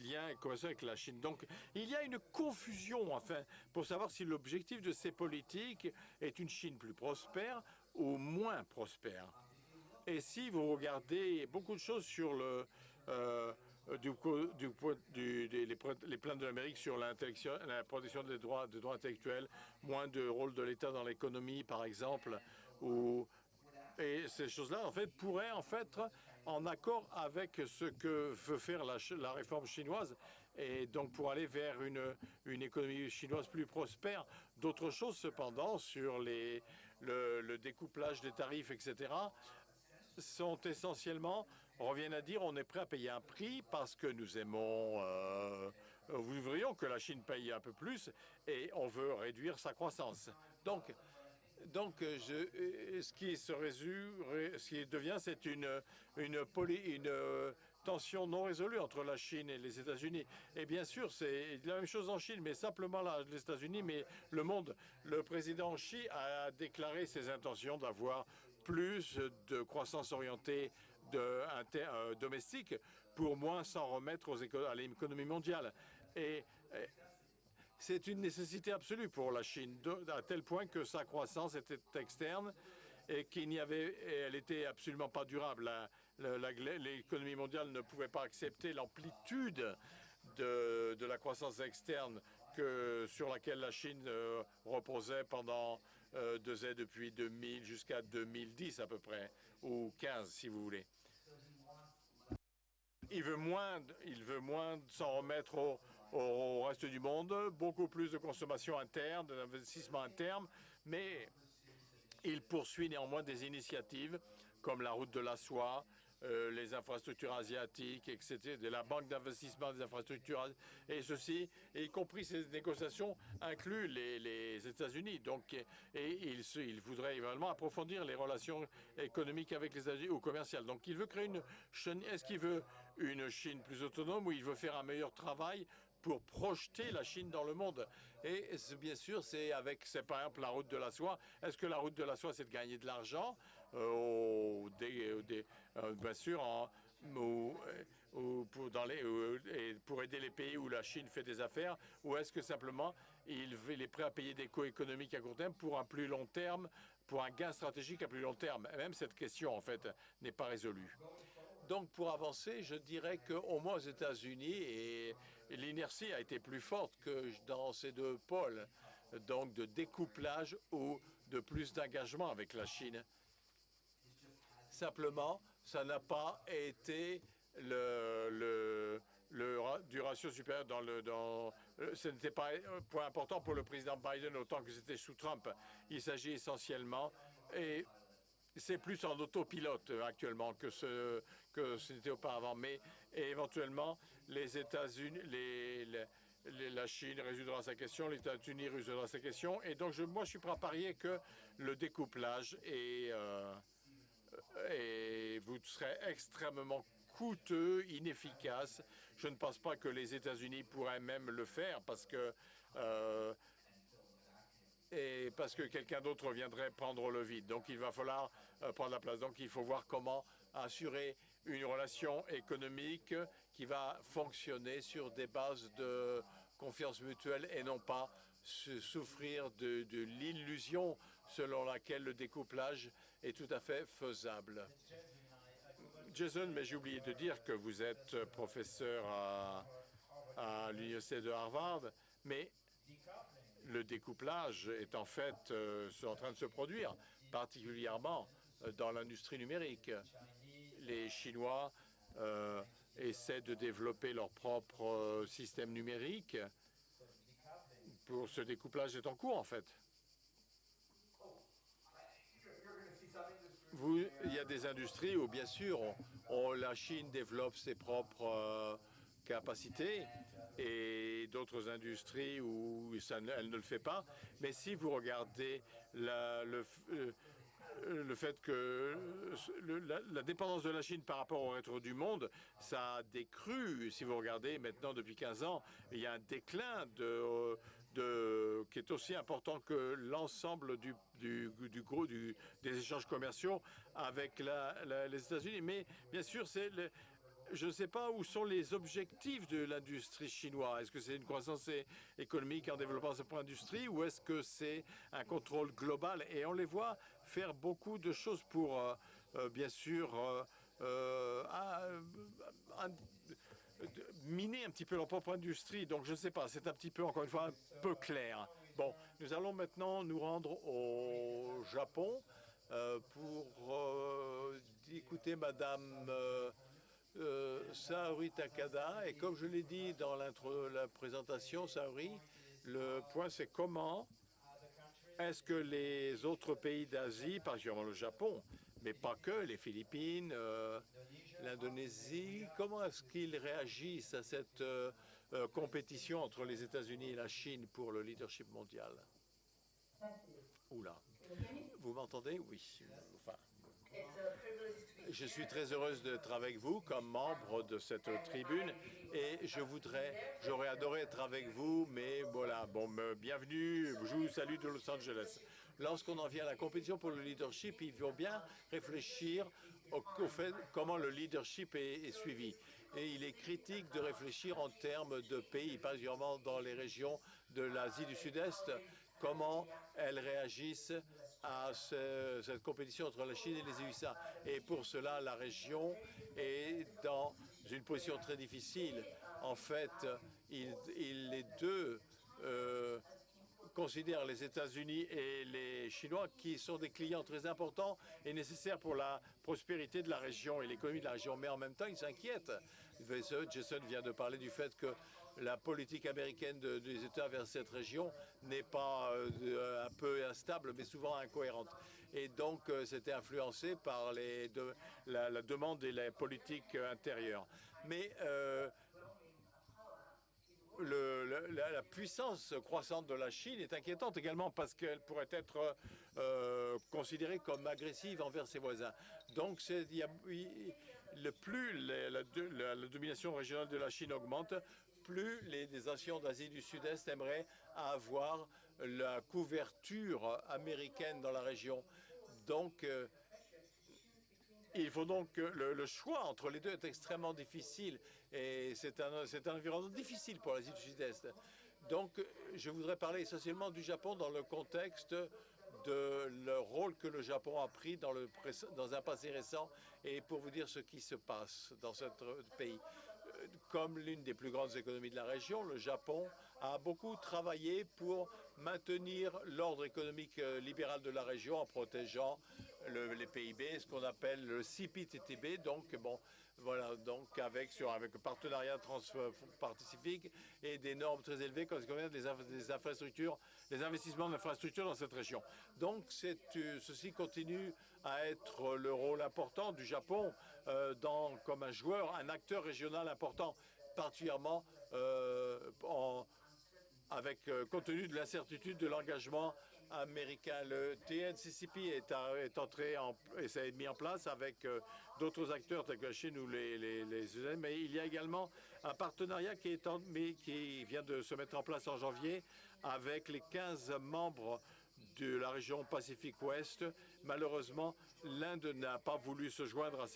liens commerciaux avec la Chine. Donc, il y a une confusion, enfin, pour savoir si l'objectif de ces politiques est une Chine plus prospère ou moins prospère. Et si vous regardez beaucoup de choses sur les plaintes de l'Amérique sur la protection des droits intellectuels, moins de rôle de l'État dans l'économie, par exemple, et ces choses-là, en fait, pourraient en fait être en accord avec ce que veut faire la réforme chinoise, et donc pour aller vers une économie chinoise plus prospère. D'autres choses, cependant, sur le découplage des tarifs, etc., sont essentiellement, reviennent à dire, on est prêt à payer un prix parce que nous aimons, nous voudrions que la Chine paye un peu plus et on veut réduire sa croissance. Donc ce qui devient, c'est une tension non résolue entre la Chine et les États-Unis. Et bien sûr, c'est la même chose en Chine, mais simplement les États-Unis, mais le monde. Le président Xi a déclaré ses intentions d'avoir plus de croissance orientée domestique pour moins s'en remettre à l'économie mondiale. Et c'est une nécessité absolue pour la Chine, à tel point que sa croissance était externe et elle était absolument pas durable. L'économie mondiale ne pouvait pas accepter l'amplitude de la croissance externe sur laquelle la Chine reposait depuis 2000 jusqu'à 2010 à peu près, ou 15 si vous voulez. Il veut moins s'en remettre au reste du monde, beaucoup plus de consommation interne, d'investissement interne, mais il poursuit néanmoins des initiatives comme la route de la soie, les infrastructures asiatiques, etc., de la banque d'investissement des infrastructures, et ceci, y compris ces négociations, incluent les États-Unis. Donc, et il voudrait également approfondir les relations économiques avec les États-Unis ou commerciales. Donc, il veut créer est-ce qu'il veut une Chine plus autonome ou il veut faire un meilleur travail pour projeter la Chine dans le monde? Et bien sûr, c'est par exemple la route de la soie. Est-ce que la route de la soie, c'est de gagner de l'argent bien sûr, pour aider les pays où la Chine fait des affaires, ou est-ce que simplement il est prêt à payer des coûts économiques à court terme pour un plus long terme, pour un gain stratégique à plus long terme? Même cette question, en fait, n'est pas résolue. Donc, pour avancer, je dirais qu'au moins aux États-Unis, et l'inertie a été plus forte que dans ces deux pôles, donc de découplage ou de plus d'engagement avec la Chine. Simplement, ça n'a pas été du ratio supérieur ce n'était pas un point important pour le président Biden autant que c'était sous Trump. Il s'agit essentiellement, et c'est plus en autopilote actuellement que ce n'était auparavant. Mais éventuellement, les États-Unis, la Chine résoudra sa question, les États-Unis résoudra sa question. Et donc, moi, je suis prêt à parier que le découplage et vous serez extrêmement coûteux, inefficace. Je ne pense pas que les États-Unis pourraient même le faire parce que quelqu'un d'autre viendrait prendre le vide. Donc il va falloir prendre la place. Donc il faut voir comment assurer une relation économique qui va fonctionner sur des bases de confiance mutuelle et non pas souffrir de l'illusion selon laquelle le découplage est tout à fait faisable. Jason, mais j'ai oublié de dire que vous êtes professeur à l'université de Harvard, mais le découplage est en fait en train de se produire, particulièrement dans l'industrie numérique. Les Chinois essaient de développer leur propre système numérique. Pour ce découplage est en cours, en fait. Il y a des industries où, bien sûr, la Chine développe ses propres capacités et d'autres industries où elle ne le fait pas. Mais si vous regardez le fait que la dépendance de la Chine par rapport au reste du monde, ça a décru. Si vous regardez maintenant depuis 15 ans, il y a un déclin qui est aussi important que l'ensemble des échanges commerciaux avec les États-Unis. Mais bien sûr, je ne sais pas où sont les objectifs de l'industrie chinoise. Est-ce que c'est une croissance économique en développant sa propre industrie ou est-ce que c'est un contrôle global? Et on les voit faire beaucoup de choses pour, bien sûr, miner un petit peu leur propre industrie. Donc, je ne sais pas, c'est un petit peu, encore une fois, un peu clair. Bon, nous allons maintenant nous rendre au Japon pour écouter Madame Saori Takada. Et comme je l'ai dit dans la présentation, Saori, le point c'est comment est-ce que les autres pays d'Asie, particulièrement le Japon, mais pas que, les Philippines, l'Indonésie, comment est-ce qu'ils réagissent à cette compétition entre les États-Unis et la Chine pour le leadership mondial? Oula, vous m'entendez? Oui. Enfin, je suis très heureuse d'être avec vous comme membre de cette tribune et j'aurais adoré être avec vous, mais voilà, bon, bienvenue, je vous salue de Los Angeles. Lorsqu'on en vient à la compétition pour le leadership, il faut bien réfléchir au fait comment le leadership est suivi. Et il est critique de réfléchir en termes de pays, particulièrement dans les régions de l'Asie du Sud-Est, comment elles réagissent à cette compétition entre la Chine et les USA. Et pour cela, la région est dans une position très difficile. En fait, les deux considèrent les États-Unis et les Chinois qui sont des clients très importants et nécessaires pour la prospérité de la région et l'économie de la région. Mais en même temps, ils s'inquiètent. Jason vient de parler du fait que la politique américaine des États vers cette région n'est pas un peu instable, mais souvent incohérente. Et donc, c'était influencé par la demande et la politique intérieure. Mais la puissance croissante de la Chine est inquiétante également parce qu'elle pourrait être considérée comme agressive envers ses voisins. Donc, plus la domination régionale de la Chine augmente, plus les nations d'Asie du Sud-Est aimeraient avoir la couverture américaine dans la région. Donc, il faut donc le choix entre les deux est extrêmement difficile et c'est un environnement difficile pour l'Asie du Sud-Est. Donc, je voudrais parler essentiellement du Japon dans le contexte de le rôle que le Japon a pris dans un passé récent et pour vous dire ce qui se passe dans ce pays. Comme l'une des plus grandes économies de la région, le Japon a beaucoup travaillé pour maintenir l'ordre économique libéral de la région en protégeant les PIB, ce qu'on appelle le CPTPP. Donc, bon, Voilà, donc avec un partenariat transpacifique et des normes très élevées quand il des infrastructures, les investissements d'infrastructures dans cette région. Donc ceci continue à être le rôle important du Japon comme un joueur, un acteur régional important, particulièrement compte tenu de l'incertitude de l'engagement américain. Le TNCCP est entré et ça a été mis en place avec d'autres acteurs tels que la Chine ou les États-Unis, mais il y a également un partenariat qui vient de se mettre en place en janvier avec les 15 membres de la région Pacifique Ouest. Malheureusement, l'Inde n'a pas voulu se joindre à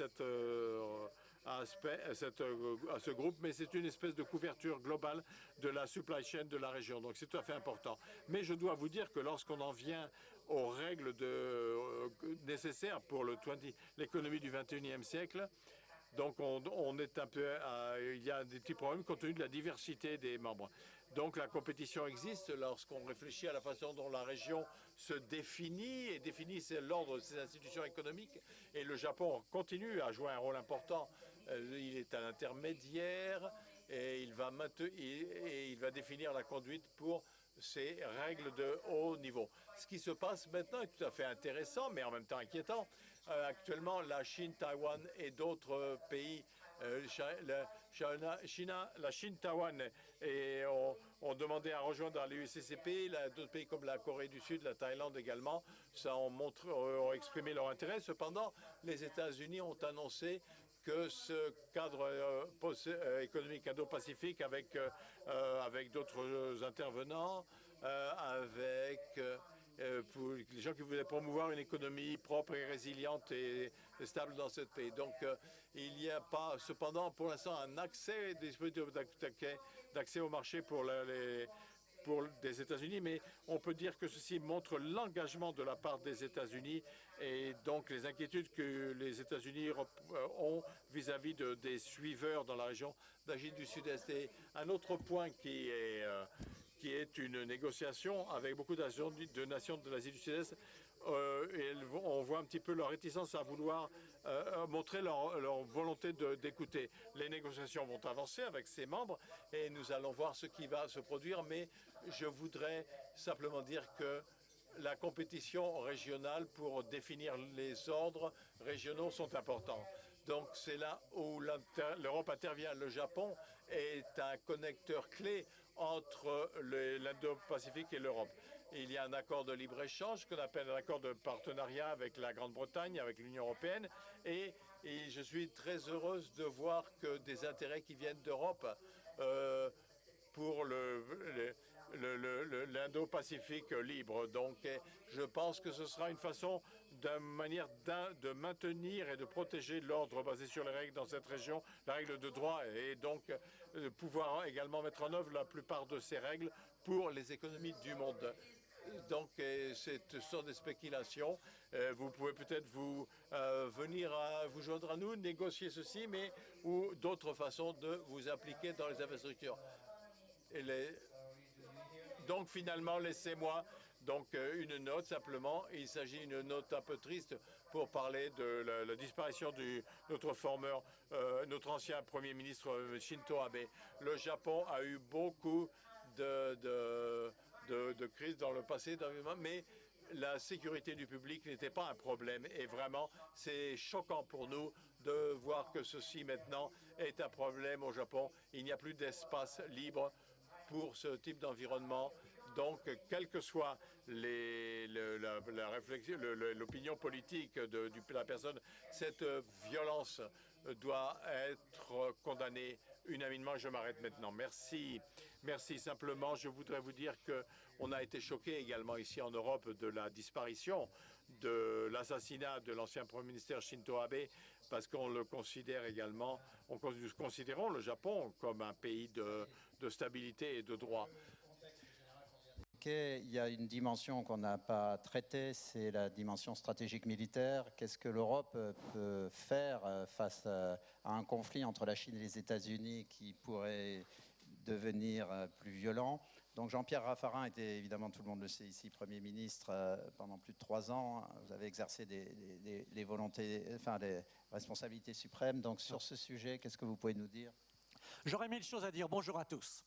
ce groupe, mais c'est une espèce de couverture globale de la supply chain de la région. Donc c'est tout à fait important. Mais je dois vous dire que lorsqu'on en vient aux règles nécessaires pour l'économie du 21e siècle, donc on est un peu, il y a des petits problèmes compte tenu de la diversité des membres. Donc la compétition existe lorsqu'on réfléchit à la façon dont la région se définit et définit l'ordre de ses institutions économiques. Et le Japon continue à jouer un rôle important. Il est un intermédiaire et il va définir la conduite pour ces règles de haut niveau. Ce qui se passe maintenant est tout à fait intéressant, mais en même temps inquiétant. Actuellement, la Chine, Taïwan et d'autres pays, la Chine, Taïwan ont demandé à rejoindre l'UCCP. D'autres pays comme la Corée du Sud, la Thaïlande également, ont exprimé leur intérêt. Cependant, les États-Unis ont annoncé que ce cadre économique indo-pacifique avec d'autres intervenants, pour les gens qui voulaient promouvoir une économie propre et résiliente et stable dans ce pays. Donc, il n'y a pas, cependant, pour l'instant, un accès d'accès au marché pour des États-Unis, mais on peut dire que ceci montre l'engagement de la part des États-Unis et donc les inquiétudes que les États-Unis ont vis-à-vis des suiveurs dans la région d'Asie du Sud-Est. Et un autre point qui est une négociation avec beaucoup de nations de l'Asie du Sud-Est, et on voit un petit peu leur réticence à vouloir montrer leur volonté d'écouter. Les négociations vont avancer avec ses membres et nous allons voir ce qui va se produire, mais je voudrais simplement dire que la compétition régionale pour définir les ordres régionaux sont importants. Donc c'est là où l'Europe intervient. Le Japon est un connecteur clé entre l'Indo-Pacifique et l'Europe. Il y a un accord de libre-échange qu'on appelle un accord de partenariat avec la Grande-Bretagne, avec l'Union européenne. Et je suis très heureuse de voir que des intérêts qui viennent d'Europe pour l'Indo-Pacifique libre. Donc, je pense que ce sera une façon, de maintenir et de protéger l'ordre basé sur les règles dans cette région, la règle de droit, et donc pouvoir également mettre en œuvre la plupart de ces règles pour les économies du monde. Donc, ce sont des spéculations. Vous pouvez peut-être venir vous joindre à nous, négocier ceci, ou d'autres façons de vous impliquer dans les infrastructures. Donc, finalement, laissez-moi une note simplement. Il s'agit d'une note un peu triste pour parler de la disparition de notre ancien Premier ministre Shinzo Abe. Le Japon a eu beaucoup de crises dans le passé, mais la sécurité du public n'était pas un problème. Et vraiment, c'est choquant pour nous de voir que ceci maintenant est un problème au Japon. Il n'y a plus d'espace libre pour ce type d'environnement. Donc, quelle que soit la réflexion, l'opinion politique de la personne, cette violence doit être condamnée unanimement. Je m'arrête maintenant. Merci. Merci. Simplement, je voudrais vous dire qu'on a été choqués également ici en Europe de la disparition, de l'assassinat de l'ancien Premier ministre Shinzo Abe, parce qu'on le considère également, nous considérons le Japon comme un pays de stabilité et de droit. Il y a une dimension qu'on n'a pas traitée, c'est la dimension stratégique militaire. Qu'est-ce que l'Europe peut faire face à un conflit entre la Chine et les États-Unis qui pourrait devenir plus violents. Donc Jean-Pierre Raffarin était évidemment, tout le monde le sait ici, Premier ministre pendant plus de 3 ans. Vous avez exercé les volontés, enfin les responsabilités suprêmes. Donc sur ce sujet, qu'est-ce que vous pouvez nous dire? J'aurais mille choses à dire. Bonjour à tous.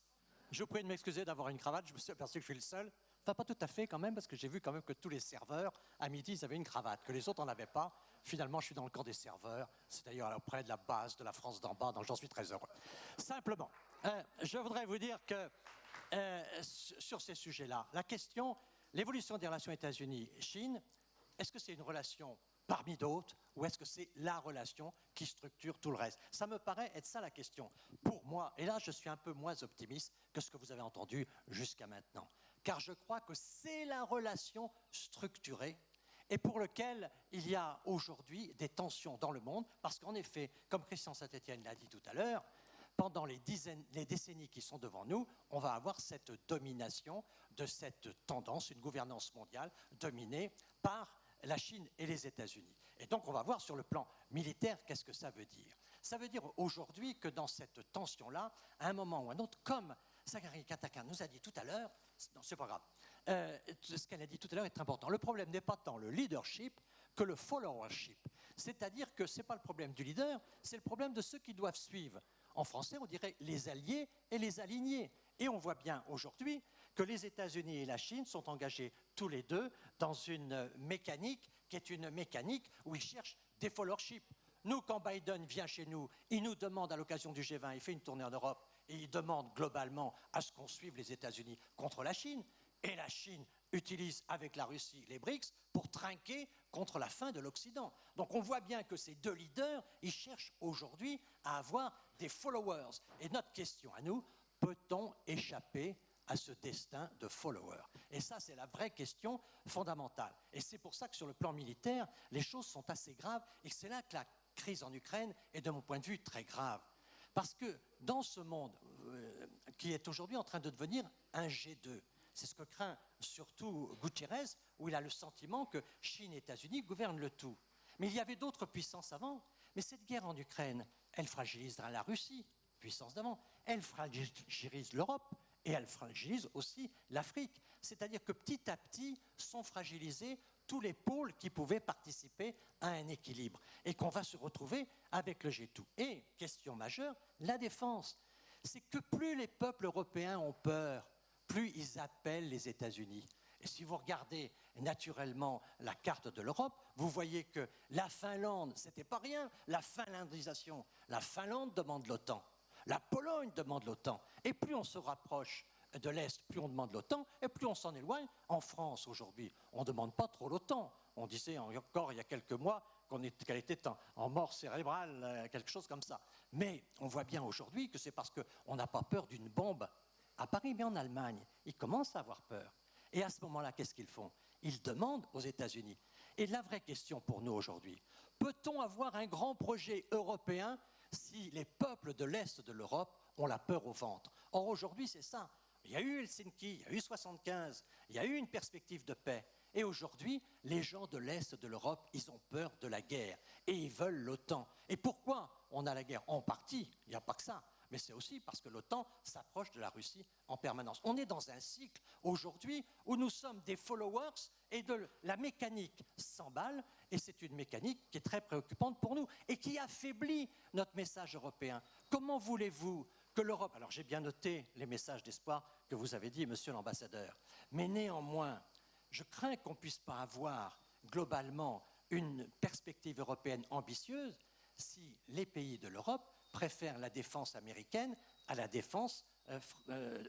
Je vous prie de m'excuser d'avoir une cravate. Je me suis aperçu que je suis le seul. Enfin, pas tout à fait quand même, parce que j'ai vu quand même que tous les serveurs, à midi, ils avaient une cravate, que les autres n'en avaient pas. Finalement, je suis dans le camp des serveurs. C'est d'ailleurs auprès de la base de la France d'en bas, donc j'en suis très heureux. Simplement, je voudrais vous dire que sur ces sujets-là, la question, l'évolution des relations États-Unis-Chine, est-ce que c'est une relation parmi d'autres, ou est-ce que c'est la relation qui structure tout le reste? Ça me paraît être ça la question. Pour moi, et là je suis un peu moins optimiste que ce que vous avez entendu jusqu'à maintenant, car je crois que c'est la relation structurée et pour lequel il y a aujourd'hui des tensions dans le monde, parce qu'en effet, comme Christian Saint-Étienne l'a dit tout à l'heure, pendant les décennies qui sont devant nous, on va avoir cette domination de cette tendance, une gouvernance mondiale dominée par la Chine et les États-Unis. Et donc, on va voir sur le plan militaire qu'est-ce que ça veut dire. Ça veut dire aujourd'hui que dans cette tension-là, à un moment ou à un autre, comme Sakari Katakan nous a dit tout à l'heure, non, c'est pas grave, ce qu'elle a dit tout à l'heure est important. Le problème n'est pas tant le leadership que le followership. C'est-à-dire que ce n'est pas le problème du leader, c'est le problème de ceux qui doivent suivre. En français, on dirait les alliés et les alignés. Et on voit bien aujourd'hui que les États-Unis et la Chine sont engagés tous les deux dans une mécanique qui est une mécanique où ils cherchent des followerships. Nous, quand Biden vient chez nous, il nous demande à l'occasion du G20, il fait une tournée en Europe et il demande globalement à ce qu'on suive les États-Unis contre la Chine. Et la Chine utilise avec la Russie les BRICS pour trinquer contre la fin de l'Occident. Donc on voit bien que ces deux leaders, ils cherchent aujourd'hui à avoir des followers. Et notre question à nous, peut-on échapper à ce destin de follower? Et ça, c'est la vraie question fondamentale. Et c'est pour ça que sur le plan militaire, les choses sont assez graves et c'est là que la crise en Ukraine est, de mon point de vue, très grave. Parce que dans ce monde qui est aujourd'hui en train de devenir un G2, c'est ce que craint surtout Guterres, où il a le sentiment que Chine et États-Unis gouvernent le tout. Mais il y avait d'autres puissances avant. Mais cette guerre en Ukraine, elle fragilisera la Russie, puissance d'avant. Elle fragilise l'Europe et elle fragilise aussi l'Afrique. C'est-à-dire que petit à petit sont fragilisés tous les pôles qui pouvaient participer à un équilibre et qu'on va se retrouver avec le G2. Et, question majeure, la défense. C'est que plus les peuples européens ont peur, plus ils appellent les États-Unis. Et si vous regardez naturellement la carte de l'Europe, vous voyez que la Finlande, c'était pas rien, la finlandisation. La Finlande demande l'OTAN, la Pologne demande l'OTAN. Et plus on se rapproche de l'Est, plus on demande l'OTAN, et plus on s'en éloigne. En France, aujourd'hui, on ne demande pas trop l'OTAN. On disait encore il y a quelques mois qu'elle était en mort cérébrale, quelque chose comme ça. Mais on voit bien aujourd'hui que c'est parce qu'on n'a pas peur d'une bombe à Paris, mais en Allemagne. Ils commencent à avoir peur. Et à ce moment-là, qu'est-ce qu'ils font? Ils demandent aux États-Unis. Et la vraie question pour nous aujourd'hui, peut-on avoir un grand projet européen si les peuples de l'Est de l'Europe ont la peur au ventre? Or, aujourd'hui, c'est ça. Il y a eu Helsinki, il y a eu 75, il y a eu une perspective de paix. Et aujourd'hui, les gens de l'Est de l'Europe, ils ont peur de la guerre. Et ils veulent l'OTAN. Et pourquoi on a la guerre? En partie, il n'y a pas que ça. Mais c'est aussi parce que l'OTAN s'approche de la Russie en permanence. On est dans un cycle aujourd'hui où nous sommes des followers et la mécanique s'emballe et c'est une mécanique qui est très préoccupante pour nous et qui affaiblit notre message européen. Comment voulez-vous que l'Europe... Alors j'ai bien noté les messages d'espoir que vous avez dit, monsieur l'ambassadeur, mais néanmoins, je crains qu'on ne puisse pas avoir globalement une perspective européenne ambitieuse si les pays de l'Europe préfèrent la défense américaine à la défense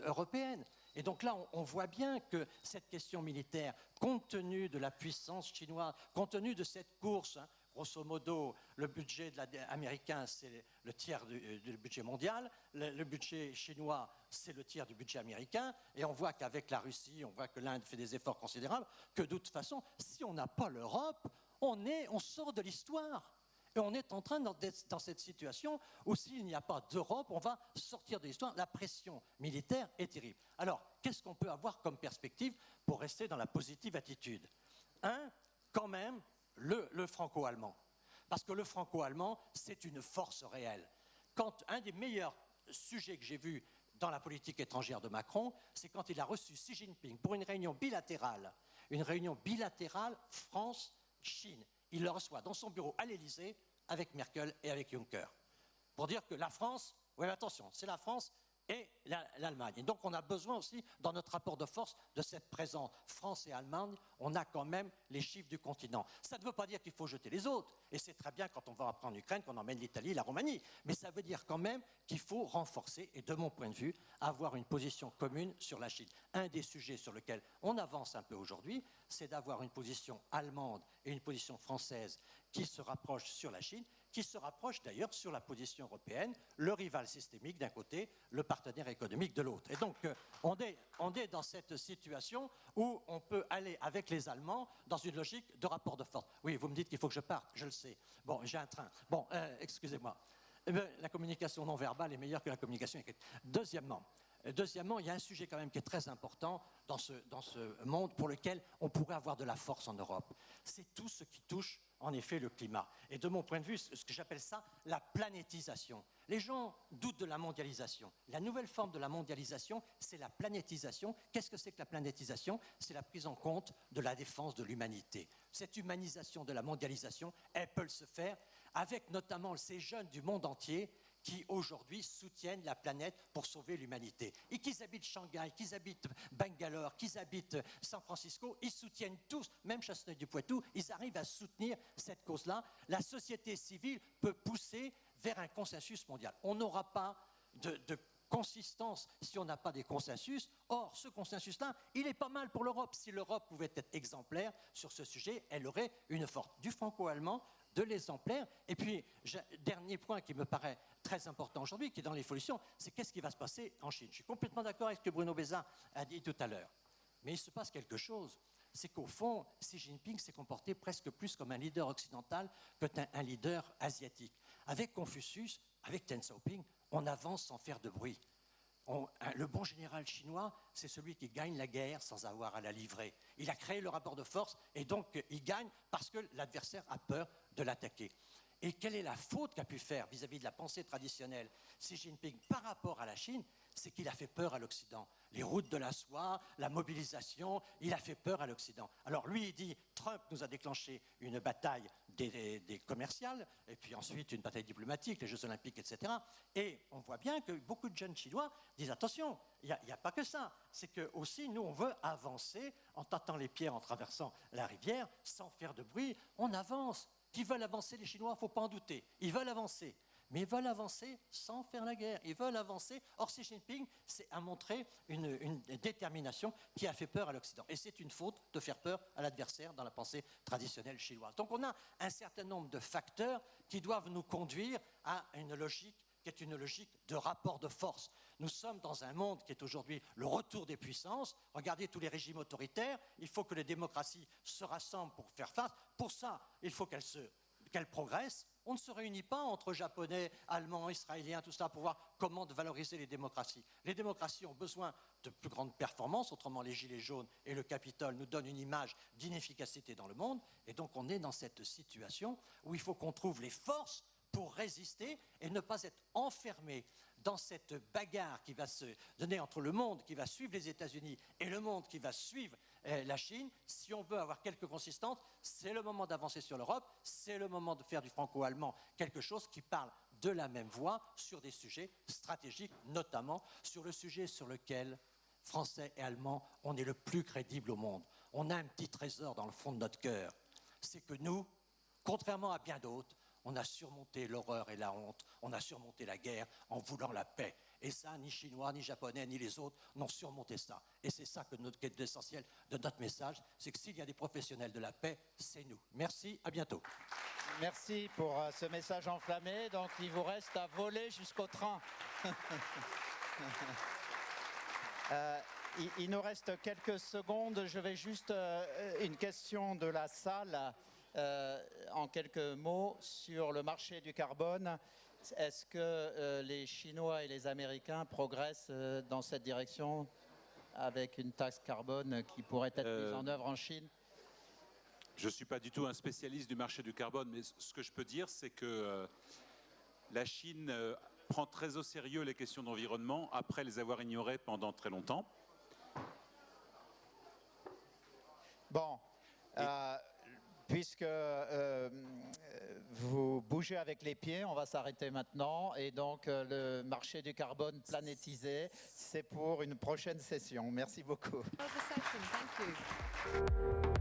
européenne. Et donc là, on voit bien que cette question militaire, compte tenu de la puissance chinoise, compte tenu de cette course, grosso modo, le budget américain, c'est le tiers du budget mondial, le budget chinois, c'est le tiers du budget américain, et on voit qu'avec la Russie, on voit que l'Inde fait des efforts considérables, que de toute façon, si on n'a pas l'Europe, on sort de l'histoire. Et on est en train d'être dans cette situation où s'il n'y a pas d'Europe, on va sortir de l'histoire. La pression militaire est terrible. Alors, qu'est-ce qu'on peut avoir comme perspective pour rester dans la positive attitude? Quand même, le franco-allemand. Parce que le franco-allemand, c'est une force réelle. Quand un des meilleurs sujets que j'ai vus dans la politique étrangère de Macron, c'est quand il a reçu Xi Jinping pour une réunion bilatérale France-Chine. Il le reçoit dans son bureau à l'Élysée avec Merkel et avec Juncker. Pour dire que la France, oui, attention, c'est la France et l'Allemagne. Et donc on a besoin aussi, dans notre rapport de force, de cette présence France et Allemagne. On a quand même les chiffres du continent. Ça ne veut pas dire qu'il faut jeter les autres. Et c'est très bien quand on va après en Ukraine qu'on emmène l'Italie et la Roumanie. Mais ça veut dire quand même qu'il faut renforcer, et de mon point de vue, avoir une position commune sur la Chine. Un des sujets sur lesquels on avance un peu aujourd'hui, c'est d'avoir une position allemande et une position française qui se rapprochent sur la Chine, qui se rapproche d'ailleurs sur la position européenne, le rival systémique d'un côté, le partenaire économique de l'autre. Et donc, on est dans cette situation où on peut aller avec les Allemands dans une logique de rapport de force. Oui, vous me dites qu'il faut que je parte, je le sais. Bon, j'ai un train. Bon, excusez-moi. Eh bien, la communication non verbale est meilleure que la communication écrite. Deuxièmement, il y a un sujet quand même qui est très important dans ce monde pour lequel on pourrait avoir de la force en Europe. C'est tout ce qui touche en effet le climat. Et de mon point de vue, ce que j'appelle ça la planétisation. Les gens doutent de la mondialisation. La nouvelle forme de la mondialisation, c'est la planétisation. Qu'est-ce que c'est que la planétisation? C'est la prise en compte de la défense de l'humanité. Cette humanisation de la mondialisation, elle peut se faire avec notamment ces jeunes du monde entier qui aujourd'hui soutiennent la planète pour sauver l'humanité. Et qu'ils habitent Shanghai, qu'ils habitent Bangalore, qu'ils habitent San Francisco, ils soutiennent tous, même Chasseneuil-du-Poitou, ils arrivent à soutenir cette cause-là. La société civile peut pousser vers un consensus mondial. On n'aura pas de consistance si on n'a pas des consensus. Or, ce consensus-là, il est pas mal pour l'Europe. Si l'Europe pouvait être exemplaire sur ce sujet, elle aurait une force. Du franco-allemand, de l'exemplaire. Et puis, dernier point qui me paraît très important aujourd'hui, qui est dans l'évolution, c'est qu'est-ce qui va se passer en Chine. Je suis complètement d'accord avec ce que Bruno Bézat a dit tout à l'heure. Mais il se passe quelque chose. C'est qu'au fond, Xi Jinping s'est comporté presque plus comme un leader occidental qu'un leader asiatique. Avec Confucius, avec Deng Xiaoping, on avance sans faire de bruit. Le bon général chinois, c'est celui qui gagne la guerre sans avoir à la livrer. Il a créé le rapport de force et donc il gagne parce que l'adversaire a peur de l'attaquer. Et quelle est la faute qu'a pu faire vis-à-vis de la pensée traditionnelle Xi Jinping par rapport à la Chine? C'est qu'il a fait peur à l'Occident. Les routes de la soie, la mobilisation, il a fait peur à l'Occident. Alors lui, il dit, Trump nous a déclenché une bataille des commerciales, et puis ensuite une bataille diplomatique, les Jeux Olympiques, etc. Et on voit bien que beaucoup de jeunes Chinois disent, attention, il n'y a pas que ça. C'est que aussi, nous, on veut avancer en tâtant les pierres, en traversant la rivière, sans faire de bruit. On avance. Qu'ils veulent avancer, les Chinois, il ne faut pas en douter. Ils veulent avancer. Mais ils veulent avancer sans faire la guerre. Ils veulent avancer. Or, Xi Jinping a montré une détermination qui a fait peur à l'Occident. Et c'est une faute de faire peur à l'adversaire dans la pensée traditionnelle chinoise. Donc, on a un certain nombre de facteurs qui doivent nous conduire à une logique qui est une logique de rapport de force. Nous sommes dans un monde qui est aujourd'hui le retour des puissances. Regardez tous les régimes autoritaires. Il faut que les démocraties se rassemblent pour faire face. Pour ça, il faut qu'elles progressent. On ne se réunit pas entre Japonais, Allemands, Israéliens, tout ça, pour voir comment valoriser les démocraties. Les démocraties ont besoin de plus grandes performances, autrement les Gilets jaunes et le Capitole nous donnent une image d'inefficacité dans le monde. Et donc on est dans cette situation où il faut qu'on trouve les forces pour résister et ne pas être enfermé dans cette bagarre qui va se donner entre le monde qui va suivre les États-Unis et le monde qui va suivre la Chine. Si on veut avoir quelque consistance, c'est le moment d'avancer sur l'Europe, c'est le moment de faire du franco-allemand quelque chose qui parle de la même voix sur des sujets stratégiques, notamment sur le sujet sur lequel Français et Allemands, on est le plus crédible au monde. On a un petit trésor dans le fond de notre cœur, c'est que nous, contrairement à bien d'autres, on a surmonté l'horreur et la honte, on a surmonté la guerre en voulant la paix. Et ça, ni Chinois, ni Japonais, ni les autres n'ont surmonté ça. Et c'est ça qui est l'essentiel de notre message, c'est que s'il y a des professionnels de la paix, c'est nous. Merci, à bientôt. Merci pour ce message enflammé. Donc, il vous reste à voler jusqu'au train. Il nous reste quelques secondes. Je vais juste une question de la salle. En quelques mots sur le marché du carbone. Est-ce que les Chinois et les Américains progressent dans cette direction avec une taxe carbone qui pourrait être mise en œuvre en Chine? Je ne suis pas du tout un spécialiste du marché du carbone, mais ce que je peux dire, c'est que la Chine prend très au sérieux les questions d'environnement après les avoir ignorées pendant très longtemps. Bon, puisque vous bougez avec les pieds, on va s'arrêter maintenant. Et donc, le marché du carbone planétisé, c'est pour une prochaine session. Merci beaucoup. Thank you.